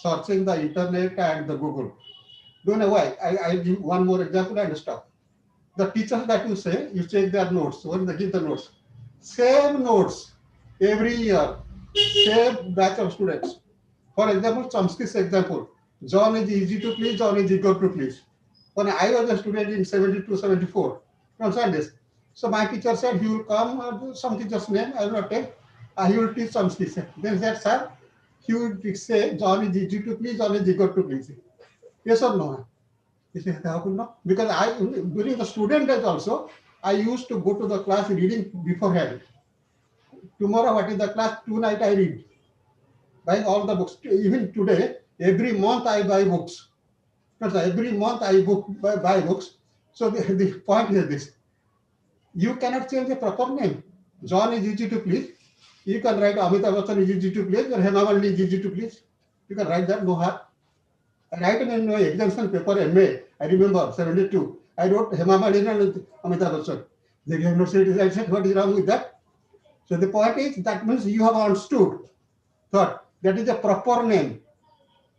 searching the internet and the Google. Don't know why. I give one more example and stop. The teachers that you say, you check their notes. When they give the notes, same notes every year, same batch of students. For example, Chomsky's example, John is easy to please, John is eager to please. When I was a student in 72, 74, you understand this? So my teacher said he will come, some teacher's name, I will not take, he will teach Chomsky. Then he said, sir, he would say, John is easy to please, John is eager to please. Yes or no? He said, how could not? Because during the student days also, I used to go to the class reading beforehand. Tomorrow, what is the class? Tonight I read. Buying all the books. Even today, every month I buy books. Every month I buy books. So the point is this. You cannot change the proper name. John is easy to please. You can write Amitabh Bachchan is easy to please or Hema Malini is easy to please. You can write that, no harm. I write in my exemption paper MA, I remember, 72. I wrote Hema Malini and Amitabh Bachchan. They have not said, I said, what is wrong with that? So the point is, that means you have understood. Third, that is a proper name.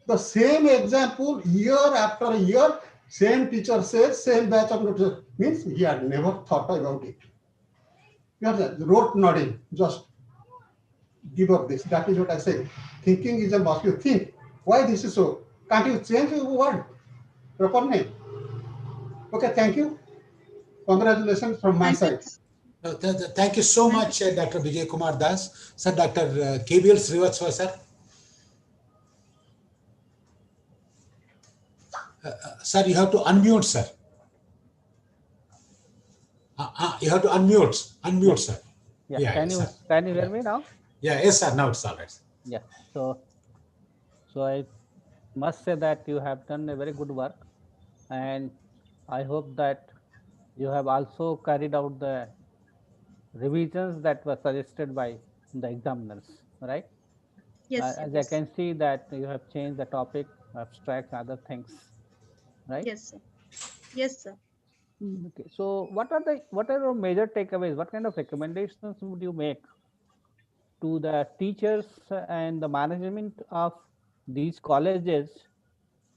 The same example, year after year, same teacher says, same batch of notes, means he had never thought about it. You understand? Rote nodding, just give up this. That is what I say. Thinking is a must. You think, why this is so? Can't you change the word? Proper name. Okay, thank you. Congratulations from my side. Thank you so much, Dr. Vijay Kumar Das. Sir, Dr. KBL Srivatsava, sir. Sir, you have to unmute, sir. You have to unmute, sir. Yeah. Yeah, Can yes, you sir. hear me now? Yeah, yes, sir. Now it's all right. Yeah. So I must say that you have done a very good work, and I hope that you have also carried out the revisions that were suggested by the examiners, right? Yes, As I yes, can see that you have changed the topic, abstracts, other things, right? yes, sir. Yes, sir. Okay. So what are your major takeaways? What kind of recommendations would you make to the teachers and the management of these colleges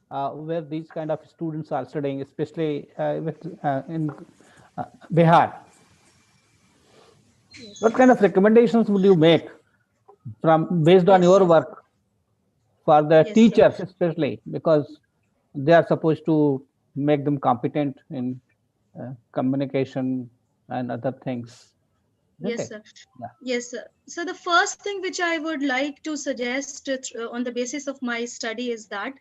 where these kind of students are studying, especially in Bihar? Yes, What kind of recommendations would you make from based on yes, your sir. work for the Yes, sir. teachers, especially because they are supposed to make them competent in communication and other things, isn't Yes, it? sir. Yeah. Yes, sir. So the first thing which I would like to suggest on the basis of my study is that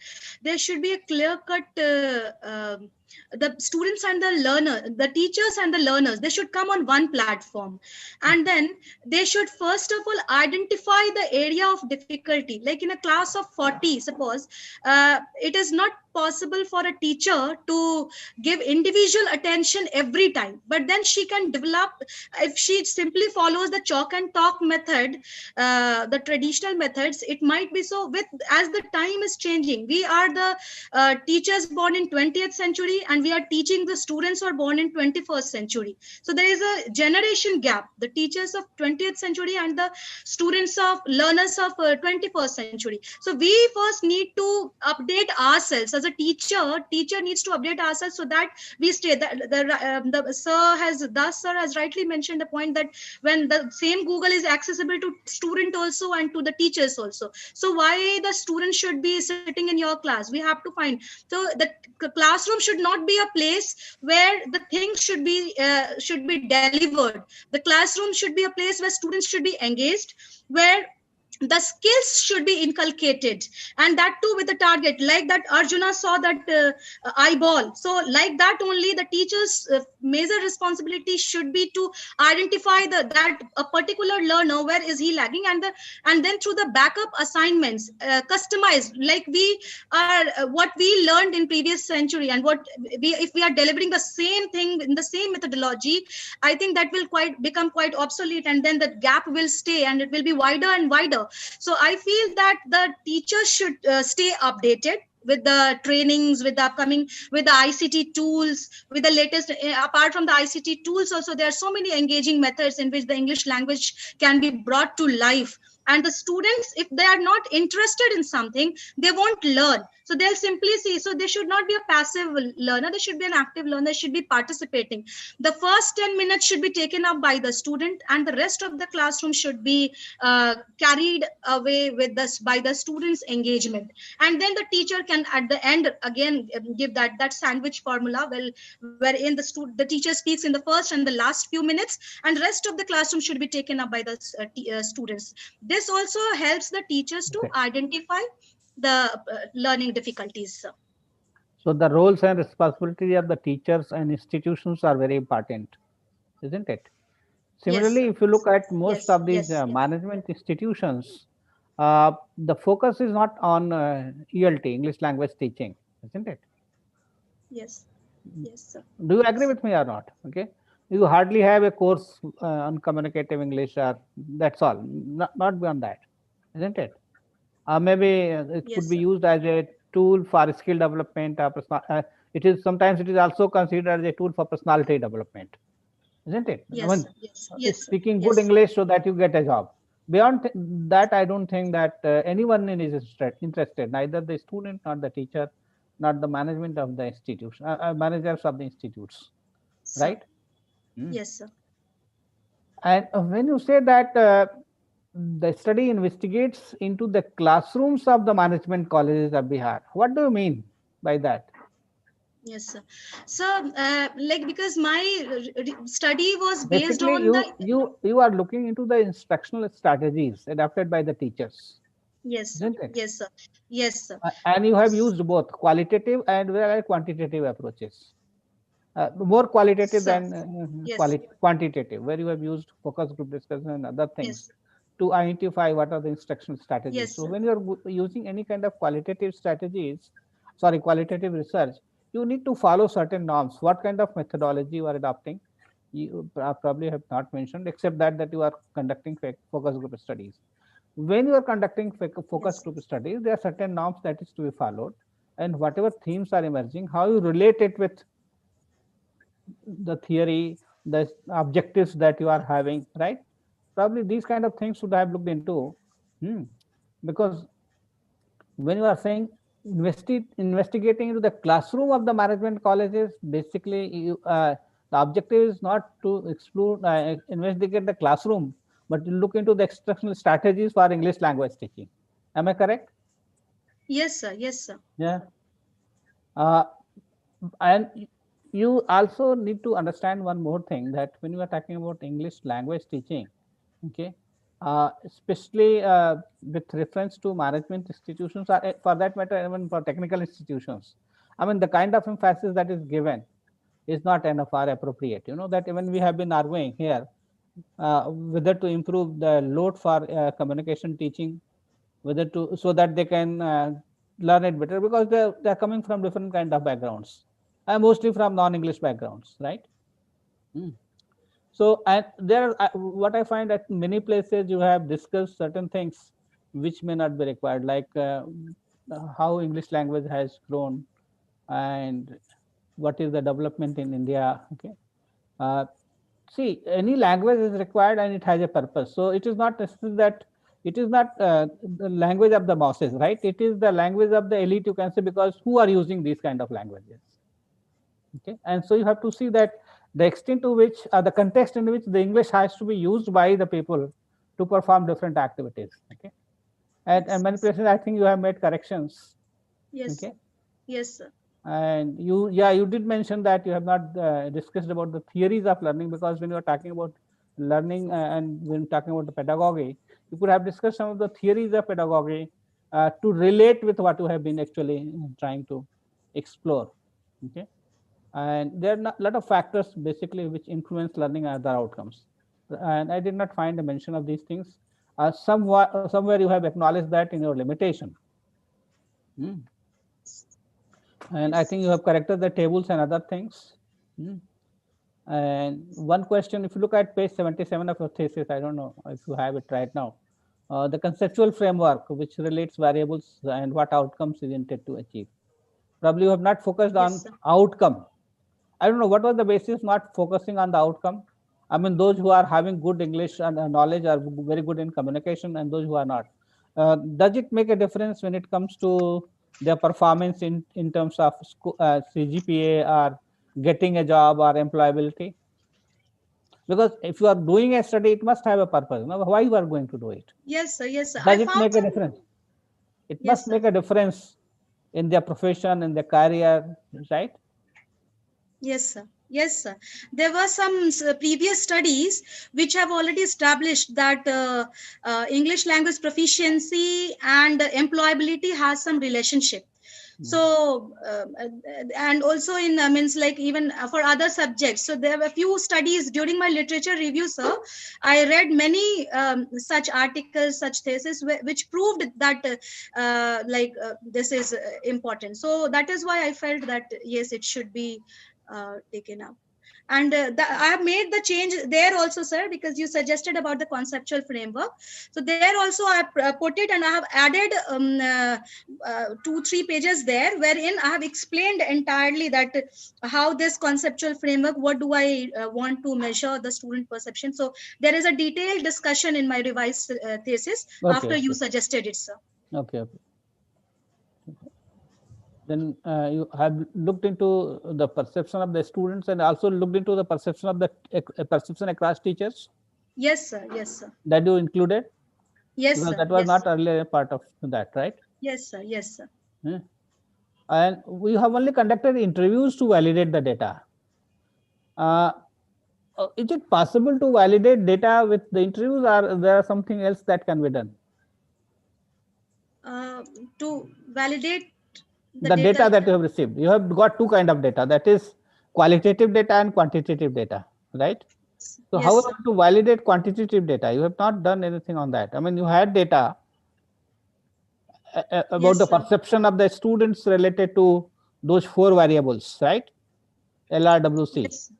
there should be a clear-cut the students and the learner, the teachers and the learners, they should come on one platform, and then they should first of all identify the area of difficulty. Like in a class of 40, suppose it is not possible for a teacher to give individual attention every time, but then she can develop, if she simply follows the chalk and talk method, the traditional methods, it might be so. With as the time is changing, we are the teachers born in 20th century, and we are teaching the students who are born in 21st century. So there is a generation gap, the teachers of 20th century and the students of learners of 21st century. So we first need to update ourselves as a teacher needs to update ourselves, so that we stay. The sir has rightly mentioned the point that when the same Google is accessible to student also and to the teachers also, so why the student should be sitting in your class? We have to find. So the classroom should not be a place where the things should be delivered. The classroom should be a place where students should be engaged, where the skills should be inculcated, and that too with the target, like that Arjuna saw that eyeball. So like that only the teacher's major responsibility should be to identify that a particular learner, where is he lagging, and then through the backup assignments, customized, like we are what we learned in previous century, and what we, if we are delivering the same thing in the same methodology, I think that will become quite obsolete, and then the gap will stay and it will be wider and wider. So I feel that the teachers should stay updated with the trainings, with the upcoming, with the ICT tools, with the latest. Apart from the ICT tools, also there are so many engaging methods in which the English language can be brought to life. And the students, if they are not interested in something, they won't learn. So they'll simply see. So they should not be a passive learner. They should be an active learner. They should be participating. The first 10 minutes should be taken up by the student, and the rest of the classroom should be carried away with this by the students' engagement. And then the teacher can, at the end, again give that sandwich formula, wherein the teacher speaks in the first and the last few minutes, and rest of the classroom should be taken up by the students. This also helps the teachers to identify the learning difficulties. So the roles and responsibility of the teachers and institutions are very important, isn't it? Similarly, Yes, if you look at most yes, of these yes, yes, management institutions, the focus is not on ELT, English language teaching, isn't it? yes, yes, sir. Do you agree with me or not? Okay, you hardly have a course on communicative English, or that's all, not beyond that, isn't it? Maybe it Yes, could be sir. used as a tool for skill development. It is sometimes it is also considered as a tool for personality development, isn't it? I Yes, mean, sir. Yes, yes, sir. speaking good Yes, English so that you get a job. Beyond that, I don't think that anyone is interested, neither the student, nor the teacher, not the management of the institution, managers of the institutes, sir. right? Mm. Yes, sir. And when you say that the study investigates into the classrooms of the management colleges of Bihar, what do you mean by that? Yes, sir. So, like, because my study was based Basically, on the, you are looking into the instructional strategies adapted by the teachers, yes, sir. isn't it? Yes, sir. Yes, sir. And you have used both qualitative and quantitative approaches. more qualitative Sir. than Yes. quantitative, where you have used focus group discussion and other things Yes. to identify what are the instructional strategies. Yes, So sir. when you are using any kind of qualitative strategies, sorry, qualitative research, you need to follow certain norms. What kind of methodology you are adopting? You probably have not mentioned, except that you are conducting focus group studies. When you are conducting focus Yes. group studies, there are certain norms that is to be followed, and whatever themes are emerging, how you relate it with the theory, the objectives that you are having, right? Probably these kind of things should have looked into. Because when you are saying investigating into the classroom of the management colleges, basically the objective is not to explore investigate the classroom, but to look into the instructional strategies for English language teaching. Am I correct? Yes, sir. Yes, sir. Yeah. And you also need to understand one more thing, that when you are talking about English language teaching, okay, especially with reference to management institutions, or for that matter even for technical institutions, I mean the kind of emphasis that is given is not enough or appropriate. You know that even we have been arguing here whether to improve the load for communication teaching, whether to, so that they can learn it better, because they're coming from different kind of backgrounds, and mostly from non-English backgrounds, right? So, and there what I find at many places you have discussed certain things which may not be required, like how English language has grown and what is the development in India. Okay, see, any language is required and it has a purpose. So it is not necessary that it is not the language of the masses, right? It is the language of the elite, you can say, because who are using these kind of languages. Okay, and so you have to see that the extent to which the context in which the English has to be used by the people to perform different activities. Okay, and many places I think you have made corrections. Yes. Okay. Yes, sir. And you did mention that you have not discussed about the theories of learning, because when you are talking about learning and when talking about the pedagogy, you could have discussed some of the theories of pedagogy to relate with what you have been actually trying to explore. Okay, and there are a lot of factors basically which influence learning and other outcomes, and I did not find a mention of these things. Somewhere you have acknowledged that in your limitation. And I think you have corrected the tables and other things. And one question, if you look at page 77 of your thesis, I don't know if you have it right now, the conceptual framework which relates variables and what outcomes is intended to achieve. Probably you have not focused on outcome. I don't know what was the basis not focusing on the outcome. I mean, those who are having good English and knowledge are very good in communication, and those who are not. Does it make a difference when it comes to their performance in terms of CGPA or getting a job or employability? Because if you are doing a study, it must have a purpose. Now, why you are going to do it? Yes, sir. Yes, sir. Does it make a difference? It Yes, must sir. make a difference in their profession, in their career, right? Yes, sir. Yes, sir. There were some previous studies which have already established that English language proficiency and employability has some relationship. So and also in means like even for other subjects. So there were a few studies during my literature review, sir. I read many such articles, such theses which proved that this is important. So that is why I felt that yes, it should be taken up. And I have made the change there also, sir, because you suggested about the conceptual framework. So there also I put it, and I have added 2-3 pages there, wherein I have explained entirely that how this conceptual framework, what do I want to measure the student perception. So there is a detailed discussion in my revised thesis after you suggested it, sir. Okay. Then you have looked into the perception of the students and also looked into the perception of the perception across teachers? Yes, sir. Yes, sir. That you included? Yes, because sir. that was yes, not sir. earlier a part of that, right? Yes, sir. Yes, sir. And we have only conducted interviews to validate the data. Is it possible to validate data with the interviews, or there is something else that can be done? To validate the data that you have received. You have got two kind of data. That is qualitative data and quantitative data, right? So how Yes, to validate quantitative data? You have not done anything on that. I mean, you had data about the perception of the students related to those 4 variables, right? LRWC. Yes.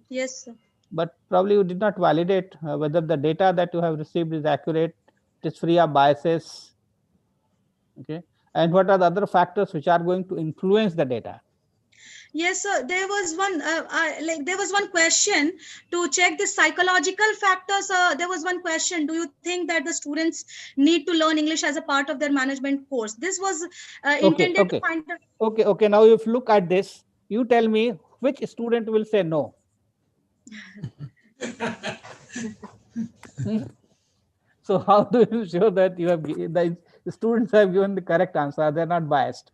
Yes, sir. But probably you did not validate whether the data that you have received is accurate, it is free of biases, okay? And what are the other factors which are going to influence the data? Yes, sir. There was one there was one question to check the psychological factors. There was one question: do you think that the students need to learn English as a part of their management course? This was intended to find. Okay. Now, if you look at this, you tell me which student will say no. So how do you ensure that you have the students have given the correct answer? They're not biased,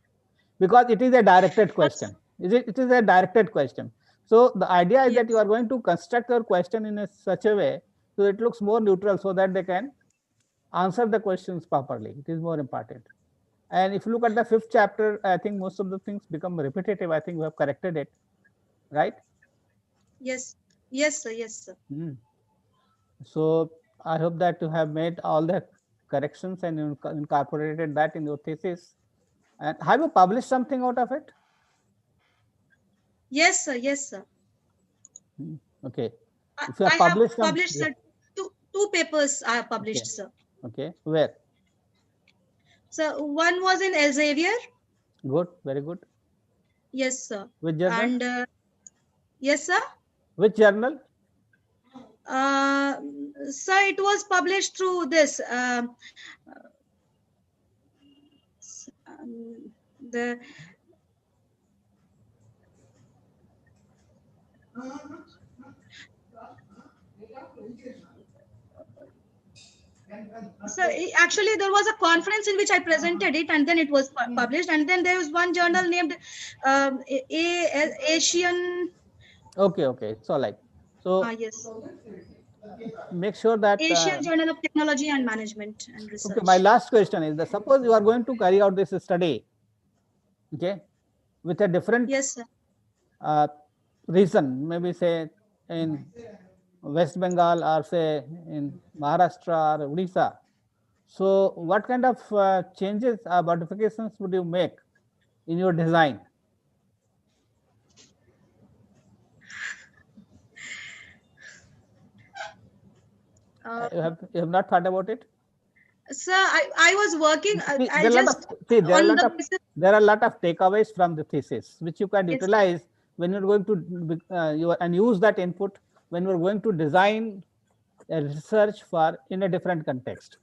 because it is a directed question. It is a directed question. So the idea is that you are going to construct your question in such a way so it looks more neutral, so that they can answer the questions properly. It is more important. And if you look at the 5th chapter, I think most of the things become repetitive. I think we have corrected it, right? Yes, sir. Yes, sir. So I hope that you have made all the corrections and incorporated that in your thesis. And have you published something out of it? Yes, sir. Yes, sir. Okay. If you have published sir, two papers I have published, sir. Okay. Where? So one was in Elsevier. Good. Very good. Yes, sir. Which journal? And yes, sir. Which journal? Sir, it was published through this. The So actually, there was a conference in which I presented it, and then it was published. And then there was one journal named Asian. Okay. It's all right. So yes. Make sure that Asian Journal of Technology and Management and Research. Okay, my last question is that suppose you are going to carry out this study, okay, with a different region, maybe say in West Bengal or say in Maharashtra or Odisha. So what kind of changes or modifications would you make in your design? You have not thought about it? Sir, I was working. There are a lot of takeaways from the thesis which you can utilize when you're going to and use that input when you're going to design a research for in a different context,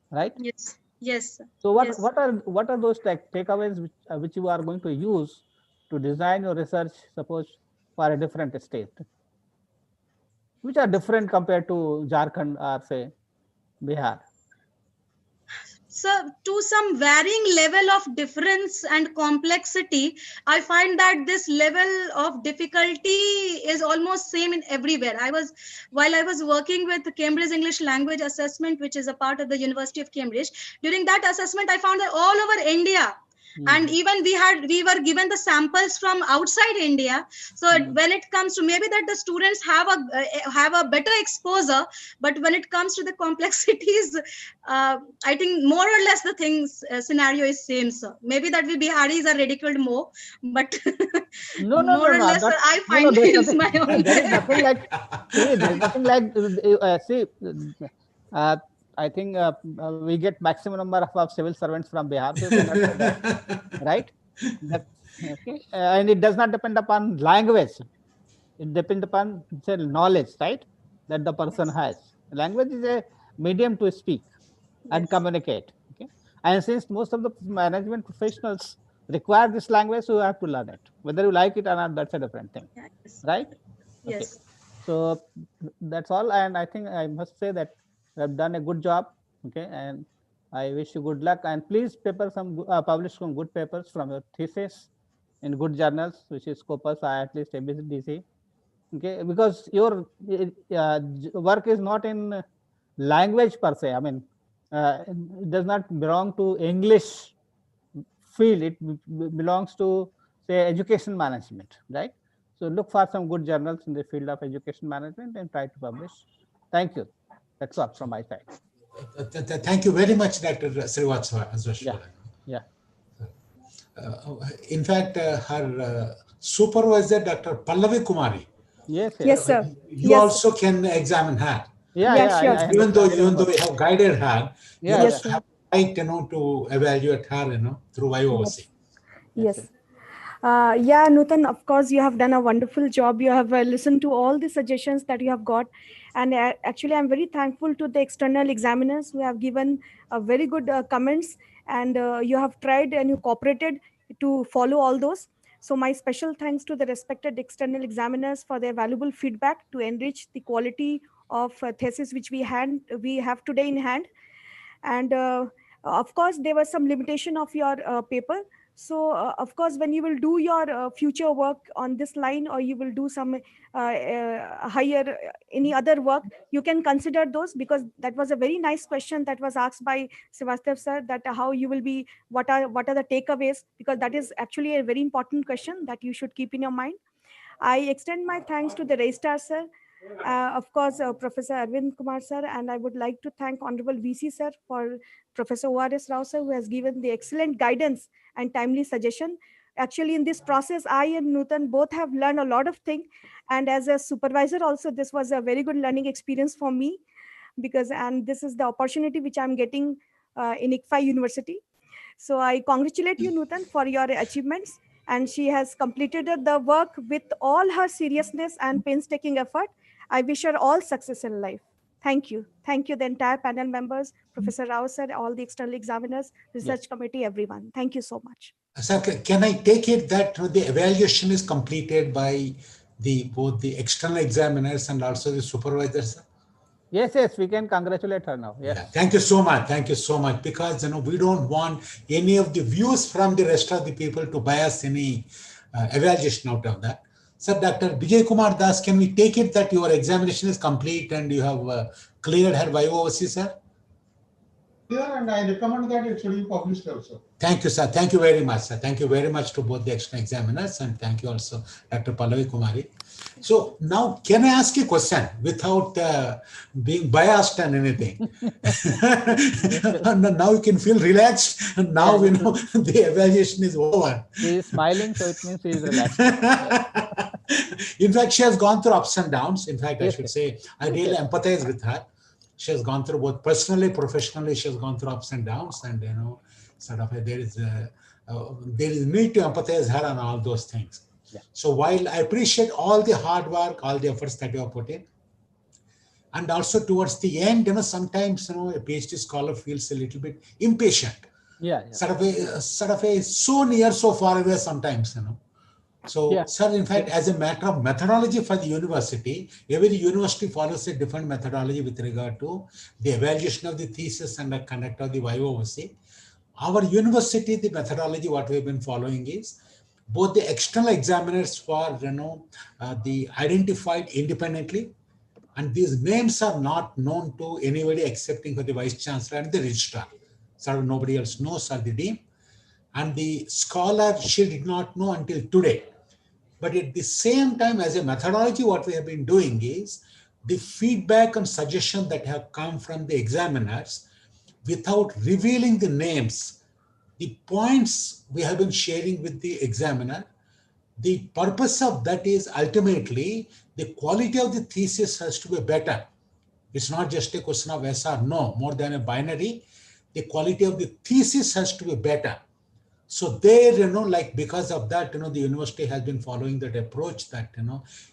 right? Yes. So what are those takeaways which you are going to use to design your research, suppose for a different state, which are different compared to Jharkhand or say Bihar? So to some varying level of difference and complexity, I find that this level of difficulty is almost same in everywhere. While I was working with Cambridge English Language Assessment, which is a part of the University of Cambridge, during that assessment, I found that all over India, and even we were given the samples from outside India. So when it comes to maybe that the students have a better exposure, but when it comes to the complexities, I think more or less the scenario is same. So maybe that we Biharis are ridiculed more, but no, more or less I find it's my own. There is nothing like there's nothing like I think we get maximum number of civil servants from Bihar, right? Okay, and it does not depend upon language. It depends upon say, knowledge, right? That the person has. Language is a medium to speak and communicate. Okay, and since most of the management professionals require this language, so you have to learn it. Whether you like it or not, that's a different thing, right? Yes. Okay. So that's all, and I think I must say that you have done a good job, okay, and I wish you good luck, and please publish some good papers from your thesis in good journals, which is Scopus or at least ABCDC, okay, because your work is not in language per se. I mean, it does not belong to English field. It belongs to say education management, right? So look for some good journals in the field of education management and try to publish. Thank you. That's all from my side. Thank you very much, Dr. Srivatsava. Yeah. In fact, her supervisor, Dr. Pallavi Kumari. Yes, Yes, sir. You Yes, also can examine her. Yeah, sure. Even though you have guided her, you Yeah, Yes, also sir. have right, to evaluate her, through Voce. Yes. Yeah, Nutan, of course, you have done a wonderful job. You have listened to all the suggestions that you have got. And actually, I'm very thankful to the external examiners who have given very good comments. And you have tried and you cooperated to follow all those. So my special thanks to the respected external examiners for their valuable feedback to enrich the quality of thesis which we have today in hand. And of course there was some limitation of your paper. So of course when you will do your future work on this line, or you will do some higher any other work, you can consider those, because that was a very nice question that was asked by Srivastav sir, that how you will be, what are the takeaways, because that is actually a very important question that you should keep in your mind. I extend my thanks to the registrar sir, of course, Professor Arvind Kumar sir, and I would like to thank Honorable VC sir for Professor O.R.S. Rao sir, who has given the excellent guidance and timely suggestion. Actually, in this process, I and Nutan both have learned a lot of things. And as a supervisor also, this was a very good learning experience for me, and this is the opportunity which I'm getting in ICFA University. So I congratulate you, Nutan, for your achievements. And she has completed the work with all her seriousness and painstaking effort. I wish her all success in life. Thank you. Thank you, the entire panel members, Professor Rao sir, all the external examiners, research committee, everyone. Thank you so much. Sir, can I take it that the evaluation is completed by both the external examiners and also the supervisors? Yes, we can congratulate her now. Yes. Yeah, thank you so much. Thank you so much. Because we don't want any of the views from the rest of the people to bias any evaluation out of that. Sir, Dr. Vijay Kumar Das, can we take it that your examination is complete and you have cleared her Voce, sir? Yeah, and I recommend that it should be published also. Thank you, sir. Thank you very much, sir. Thank you very much to both the external examiners, and thank you also, Dr. Pallavi Kumari. So now, can I ask you a question without being biased and anything? Now you can feel relaxed. And now we know the evaluation is over. He is smiling, so it means he is relaxed. In fact, she has gone through ups and downs. In fact, I should say, I really empathize with her. She has gone through both personally, professionally. She has gone through ups and downs, and sort of there is need to empathize her on all those things. Yeah. So while I appreciate all the hard work, all the efforts that you have put in, and also towards the end, sometimes a PhD scholar feels a little bit impatient. Yeah. Sort of a so near, so far away sometimes, So, Yeah. sir, in fact, as a matter of methodology for the university, every university follows a different methodology with regard to the evaluation of the thesis and the conduct of the Voce. Our university, the methodology what we have been following is both the external examiners for the identified independently, and these names are not known to anybody excepting for the vice chancellor and the registrar. So nobody else knows, or the dean. And the scholar, she did not know until today. But at the same time, as a methodology, what we have been doing is the feedback and suggestion that have come from the examiners, without revealing the names, the points we have been sharing with the examiner. The purpose of that is ultimately the quality of the thesis has to be better. It's not just a question of yes or no, more than a binary. The quality of the thesis has to be better. So there, because of that, the university has been following that approach that,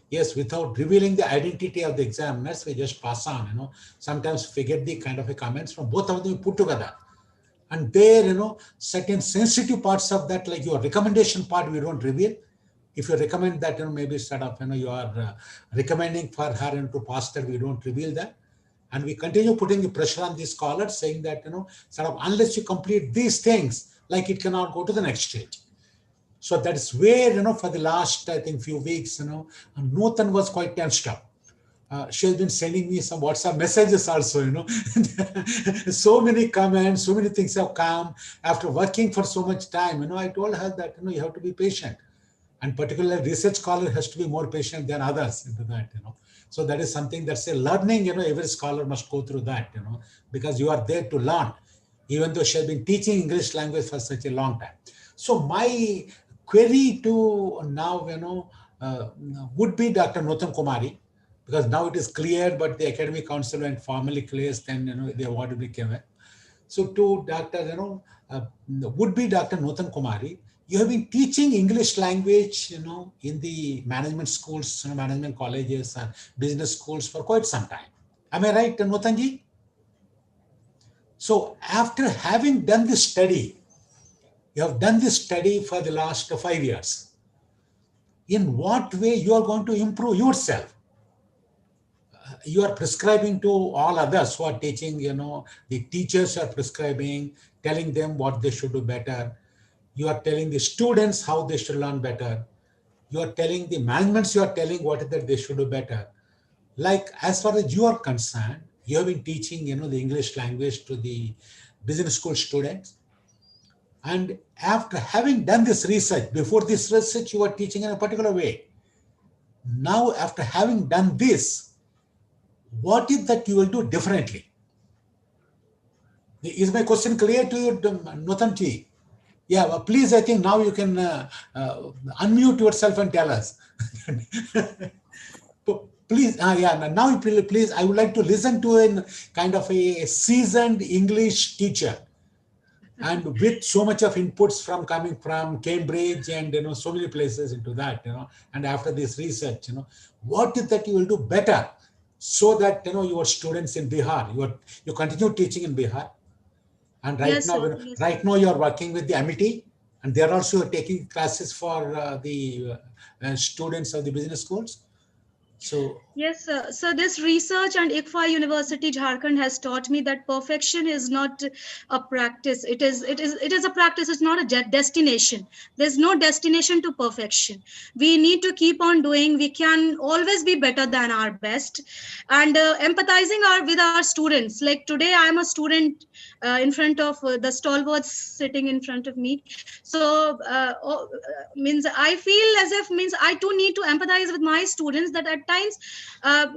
yes, without revealing the identity of the examiners, we just pass on, sometimes we get the kind of a comments from both of them put together. And there, certain sensitive parts of that, like your recommendation part, we don't reveal. If you recommend that, maybe sort of, you are recommending for her to pass that, we don't reveal that. And we continue putting the pressure on the scholars, saying that, sort of, unless you complete these things, like it cannot go to the next stage. So that is where, for the last, I think, few weeks, Nutan was quite tensed up. She has been sending me some WhatsApp messages also, so many comments, so many things have come after working for so much time. I told her that, you have to be patient. And particularly research scholar has to be more patient than others into that, So that is something that's a learning, every scholar must go through that, because you are there to learn, even though she has been teaching English language for such a long time. So my query to now, would be Dr. Nutan Kumari, because now it is clear, but the academic council when formally clears, then, the award will be given. So to Dr. Would be Dr. Nutan Kumari, you have been teaching English language, in the management schools, management colleges and business schools for quite some time. Am I right, Nutanji? So after having done this study, you have done this study for the last 5 years. In what way you are going to improve yourself? You are prescribing to all others who are teaching, the teachers are prescribing, telling them what they should do better. You are telling the students how they should learn better. You are telling the managements, you are telling what is that they should do better. Like as far as you are concerned, you have been teaching, the English language to the business school students. And after having done this research, before this research, you were teaching in a particular way. Now, after having done this, what is that you will do differently? Is my question clear to you, Nutanji? Yeah, well, please, I think now you can unmute yourself and tell us. Please, now please, I would like to listen to a kind of a seasoned English teacher, and with so much of inputs coming from Cambridge and so many places into that, and after this research, what is that you will do better so that your students in Bihar, you continue teaching in Bihar, and right Yes, now, sir. Yes, right now you are working with the Amity, and they are also taking classes for the students of the business schools. So yes, sir. So this research and ICFA University Jharkhand has taught me that perfection is not a practice. It is a practice. It's not a destination. There's no destination to perfection. We need to keep on doing. We can always be better than our best, and empathizing with our students. Like today, I am a student in front of the stalwarts sitting in front of me. So means I feel as if means I too need to empathize with my students. That at times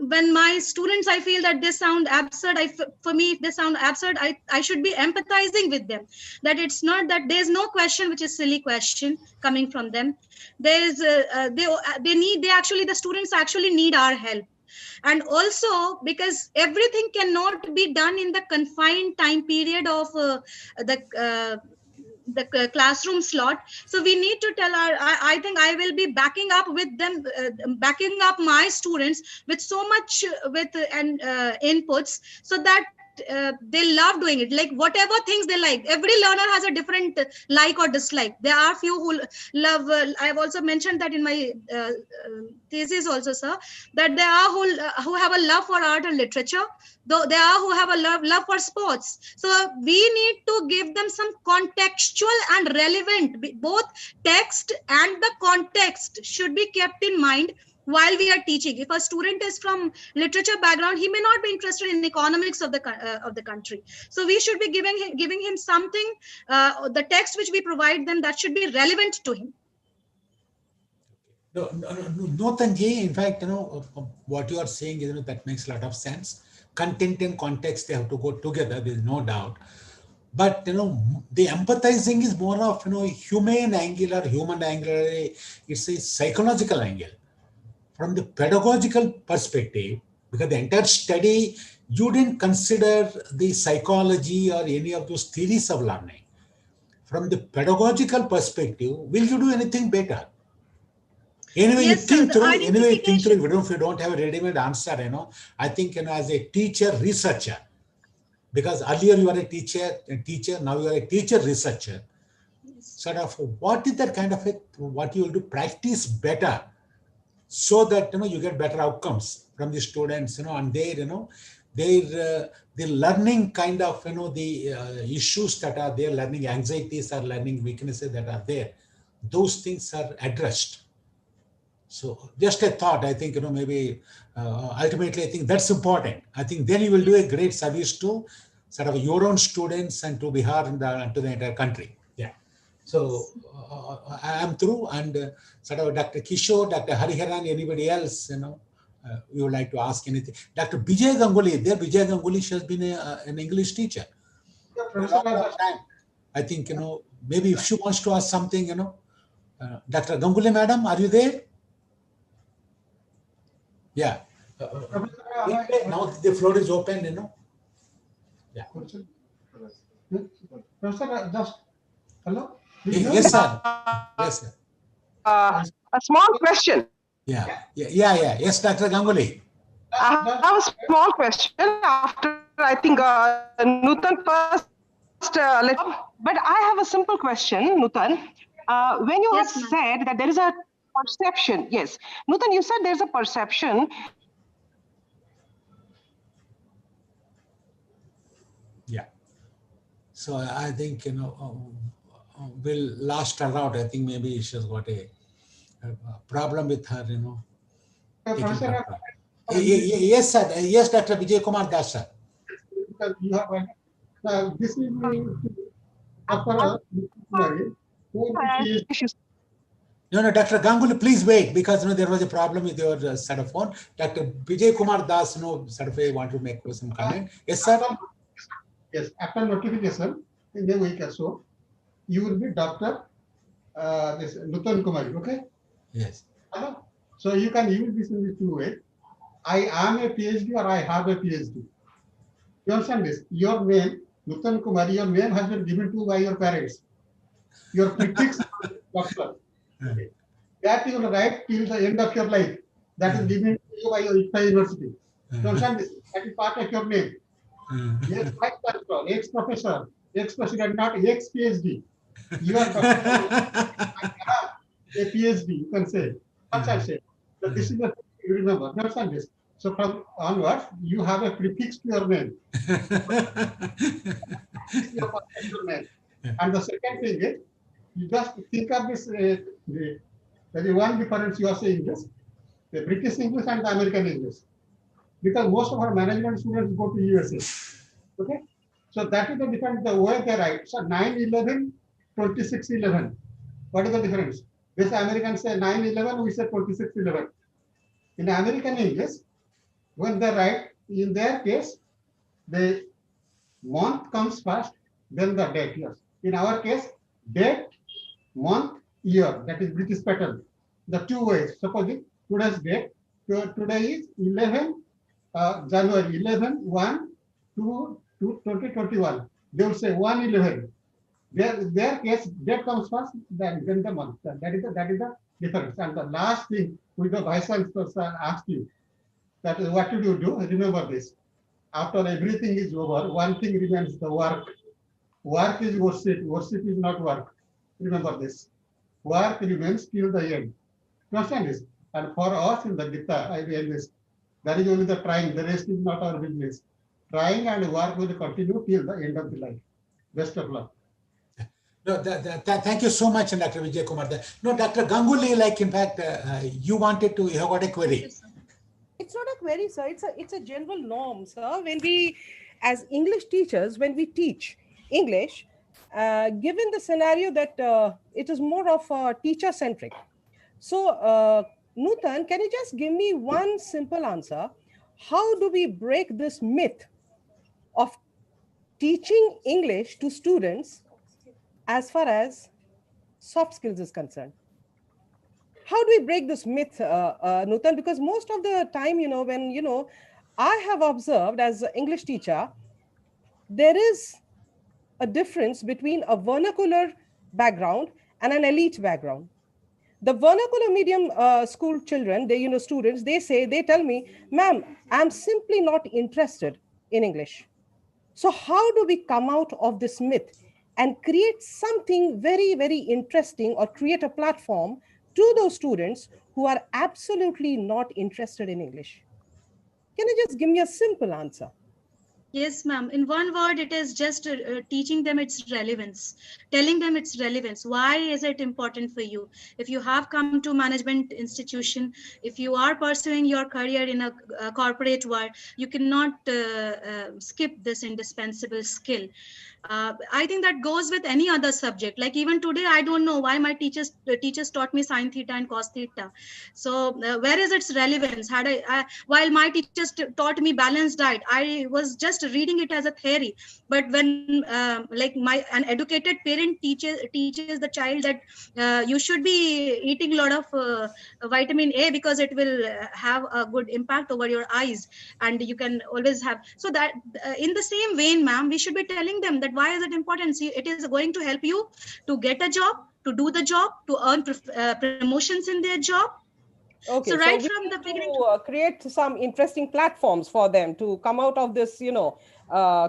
when my students, I feel that they sound absurd. For me, if they sound absurd, I should be empathizing with them. That it's not that there's no question which is silly question coming from them. There's the students actually need our help. And also because everything cannot be done in the confined time period of the classroom slot. So we need to tell I think I will be backing up with them, backing up my students with so much inputs, so that they love doing it. Like whatever things they like, every learner has a different like or dislike. There are few who love I have also mentioned that in my thesis also, sir, that there are who have a love for art and literature, though there are who have a love for sports. So we need to give them some contextual and relevant, both text and the context should be kept in mind while we are teaching. If a student is from literature background, he may not be interested in economics of the country. So we should be giving him something, the text which we provide them, that should be relevant to him. No, Tanji, in fact, what you are saying is, that makes a lot of sense. Content and context, they have to go together, there is no doubt. But, the empathizing is more of, human angle or human angle. It's a psychological angle. From the pedagogical perspective, because the entire study, you didn't consider the psychology or any of those theories of learning. From the pedagogical perspective, will you do anything better? Anyway, yes, you think sir, through, anyway, think through, even if you don't have a ready-made answer, I think, as a teacher, researcher, because earlier you were a teacher, now you are a teacher, researcher, sort of, what is that kind of what you will do, practice better, so that, you get better outcomes from the students, and their learning kind of, the issues that are there, learning anxieties or learning weaknesses that are there, those things are addressed. So just a thought, I think, maybe ultimately, I think that's important. I think then you will do a great service to sort of your own students and to Bihar and to the entire country. Yeah. So I am through, and sort of Dr. Kishore, Dr. Hariharan, anybody else, you would like to ask anything? Dr. Vijay Ganguly, there Vijay Ganguly, she has been an English teacher for a long, long time. I think, maybe if she wants to ask something, Dr. Ganguly, madam, are you there? Yeah. Now the floor is open, Yeah. Professor, just hello. Yes, sir. Yes, sir. A small question. Yeah. Yes, Dr. Ganguly. I have a small question after, I think, Nutan first, but I have a simple question, Nutan. When you have said that there is a perception, yes, Nutan, you said there's a perception. Yeah. So I think, we'll last her out. I think maybe she's got a problem with her, Yes, sir. Yes, Dr. Vijay Kumar Das, sir. Because you have this is Dr. Kumari, No, Dr. Ganguly, please wait, because there was a problem with your set of phone. Dr. Vijay Kumar Das, sort of want to make some comment. Yes, sir. Yes, after notification in a week or so, you will be Dr. This Nutan Kumari, okay? Yes. So you can use this in the two ways. I am a PhD or I have a PhD. You understand this? Your name, Nutan Kumari, your name has been given to by your parents. Your prefix doctor. Okay. That you will write till the end of your life. That is given to you by your university. You understand this? That is part of your name. Yes, vice chancellor, ex-professor, ex-president, not ex-PhD. You are a PhD, you can say. What I say. So this is the you remember. You understand this? So from onwards, you have a prefix to your name. And the second thing is, you just think of this. There is one difference you are saying this: the British English and the American English. Because most of our management students go to USA. Okay? So that is the difference, the way they write. So 9-11, 26-11. What is the difference? This Americans say 9-11, we say 26-11. In American English, when they write, in their case, the month comes first, then the date. Yes. In our case, date, month, year. That is British pattern. The two ways. Suppose today's date. Today is 11 January 11/1 2021. They will say 1/11. Their case date comes first, then the month. That is the difference. And the last thing which the vice chancellor asked you, that is what did you do? Remember this. After everything is over, one thing remains: the work. Work is worship. Worship is not work. Remember this. Work remains till the end. You understand this? And for us in the Gita, I realize this. That is only the trying. The rest is not our business. Trying and work will continue till the end of the life. Best of luck. No, thank you so much, Dr. Vijay Kumar. No, Dr. Ganguly, like in fact, you have got a query. It's not a query, sir. It's a general norm, sir. When we, as English teachers, when we teach English, given the scenario that it is more of teacher-centric. So, Nutan, can you just give me one simple answer? How do we break this myth of teaching English to students as far as soft skills is concerned? How do we break this myth, Nutan? Because most of the time, when, I have observed as an English teacher, there is a difference between a vernacular background and an elite background. The vernacular medium school children, students, they tell me, ma'am, I'm simply not interested in English. So how do we come out of this myth and create something very, very interesting, or create a platform to those students who are absolutely not interested in English? Can you just give me a simple answer? Yes, ma'am. In one word, it is just teaching them its relevance, telling them its relevance. Why is it important for you? If you have come to management institution, if you are pursuing your career in a corporate world, you cannot skip this indispensable skill. I think that goes with any other subject. Like even today, I don't know why my teachers taught me sine theta and cos theta. So where is its relevance? While my teachers taught me balanced diet, I was just reading it as a theory. But when like an educated parent teaches the child that you should be eating a lot of vitamin A because it will have a good impact over your eyes, and you can always have. So that in the same vein, ma'am, we should be telling them that why is it important. See, it is going to help you to get a job, to do the job, to earn promotions in their job. So Okay, right so we from the need beginning. to create some interesting platforms for them to come out of this,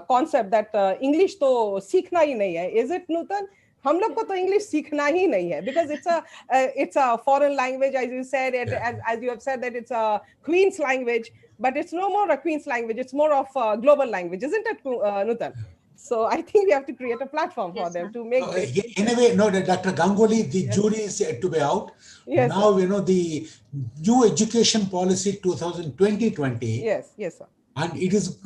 concept that English to सीखना ही नहीं है. Is it, Nutan? हम लोग को तो English सीखना ही नहीं है, because it's a foreign language, as you said, as you have said that it's a Queen's language, but it's no more a Queen's language. It's more of a global language, isn't it, Nutan? So I think we have to create a platform for them to make great teachers. Anyway, no, Dr. Ganguly, the jury is yet to be out. Yes, now, sir. The new education policy 2020. Yes, sir. And it is,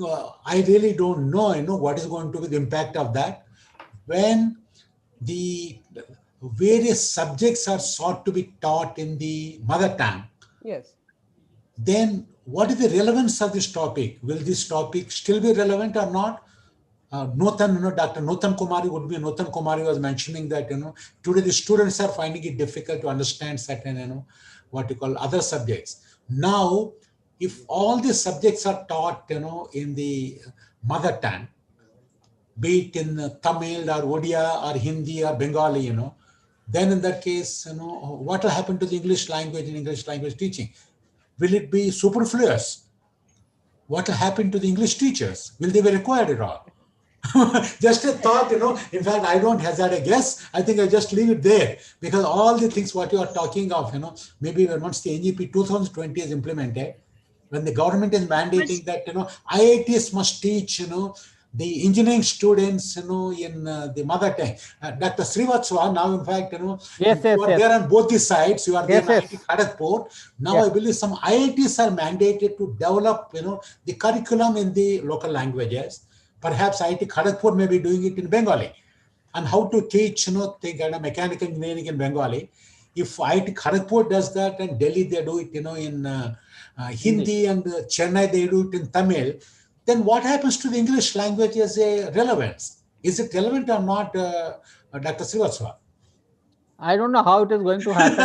I really don't know, what is going to be the impact of that when the various subjects are sought to be taught in the mother tongue. Yes. Then what is the relevance of this topic? Will this topic still be relevant or not? Nutan, Dr. Nutan Kumari Nutan Kumari was mentioning that, today the students are finding it difficult to understand certain, what you call other subjects. Now, if all these subjects are taught, in the mother tongue, be it in Tamil or Odia or Hindi or Bengali, then in that case, what will happen to the English language and English language teaching? Will it be superfluous? What will happen to the English teachers? Will they be required at all? Just a thought, in fact, I don't hazard a guess. I think I just leave it there, because all the things what you are talking of, maybe once the NGP 2020 is implemented, when the government is mandating that, IITs must teach, the engineering students, in the mother tongue. Dr. Srivatsava, now in fact, you are there on both the sides. You are there in IIT Kharagpur. Now I believe some IITs are mandated to develop, the curriculum in the local languages. Perhaps IIT Kharagpur may be doing it in Bengali, and how to teach, the kind of mechanical engineering in Bengali. If IIT Kharagpur does that and Delhi they do it, in Hindi, and Chennai they do it in Tamil, then what happens to the English language as a relevance? Is it relevant or not, Dr. Srivatsava? I don't know how it is going to happen,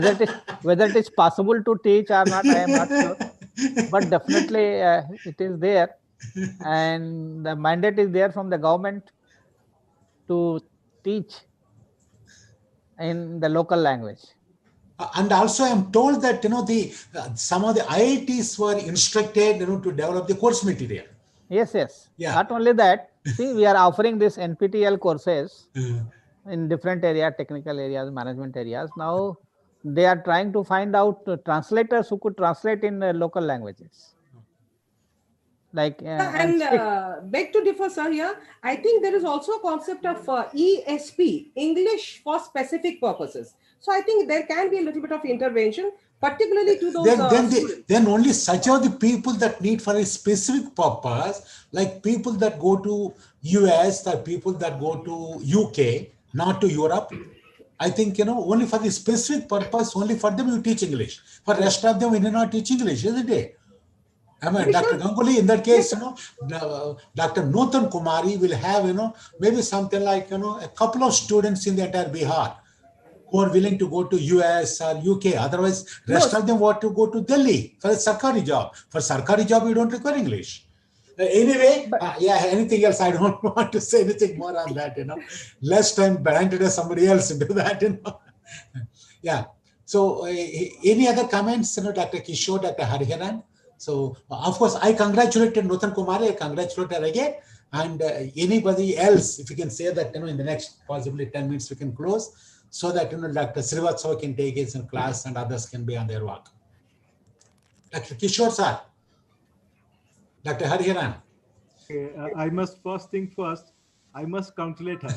but whether it is possible to teach or not, I am not sure. But definitely it is there, and the mandate is there from the government to teach in the local language. And also, I'm told that some of the IITs were instructed, to develop the course material. Yes. Yeah. Not only that. See, we are offering this NPTEL courses in different areas, technical areas, management areas. Now they are trying to find out translators who could translate in local languages. Like beg to differ, sir. Here, I think there is also a concept of ESP, English for specific purposes. So I think there can be a little bit of intervention, particularly to those. Then only such are the people that need for a specific purpose, like people that go to US, or people that go to UK, not to Europe. I think, only for the specific purpose, only for them you teach English. For the rest of them, we do not teach English, isn't it? I mean, Dr. Ganguly, in that case, Dr. Nutan Kumari will have, maybe something like, a couple of students in the entire Bihar who are willing to go to US or UK. Otherwise, rest of them want to go to Delhi for a Sarkari job. For Sarkari job, you don't require English. Anyway, anything else? I don't want to say anything more on that, Less time granted to somebody else to do that, Yeah. So, any other comments, Dr. Kishore, Dr. Hariharan? So, of course, I congratulated Nutan Kumari, I congratulate her again. And anybody else, if you can say that, in the next possibly 10 minutes, we can close, so that, Dr. Srivatsava can take his class and others can be on their work. Dr. Kishore, sir. Dr. Hariharan. Okay, I must first think first. I must congratulate her.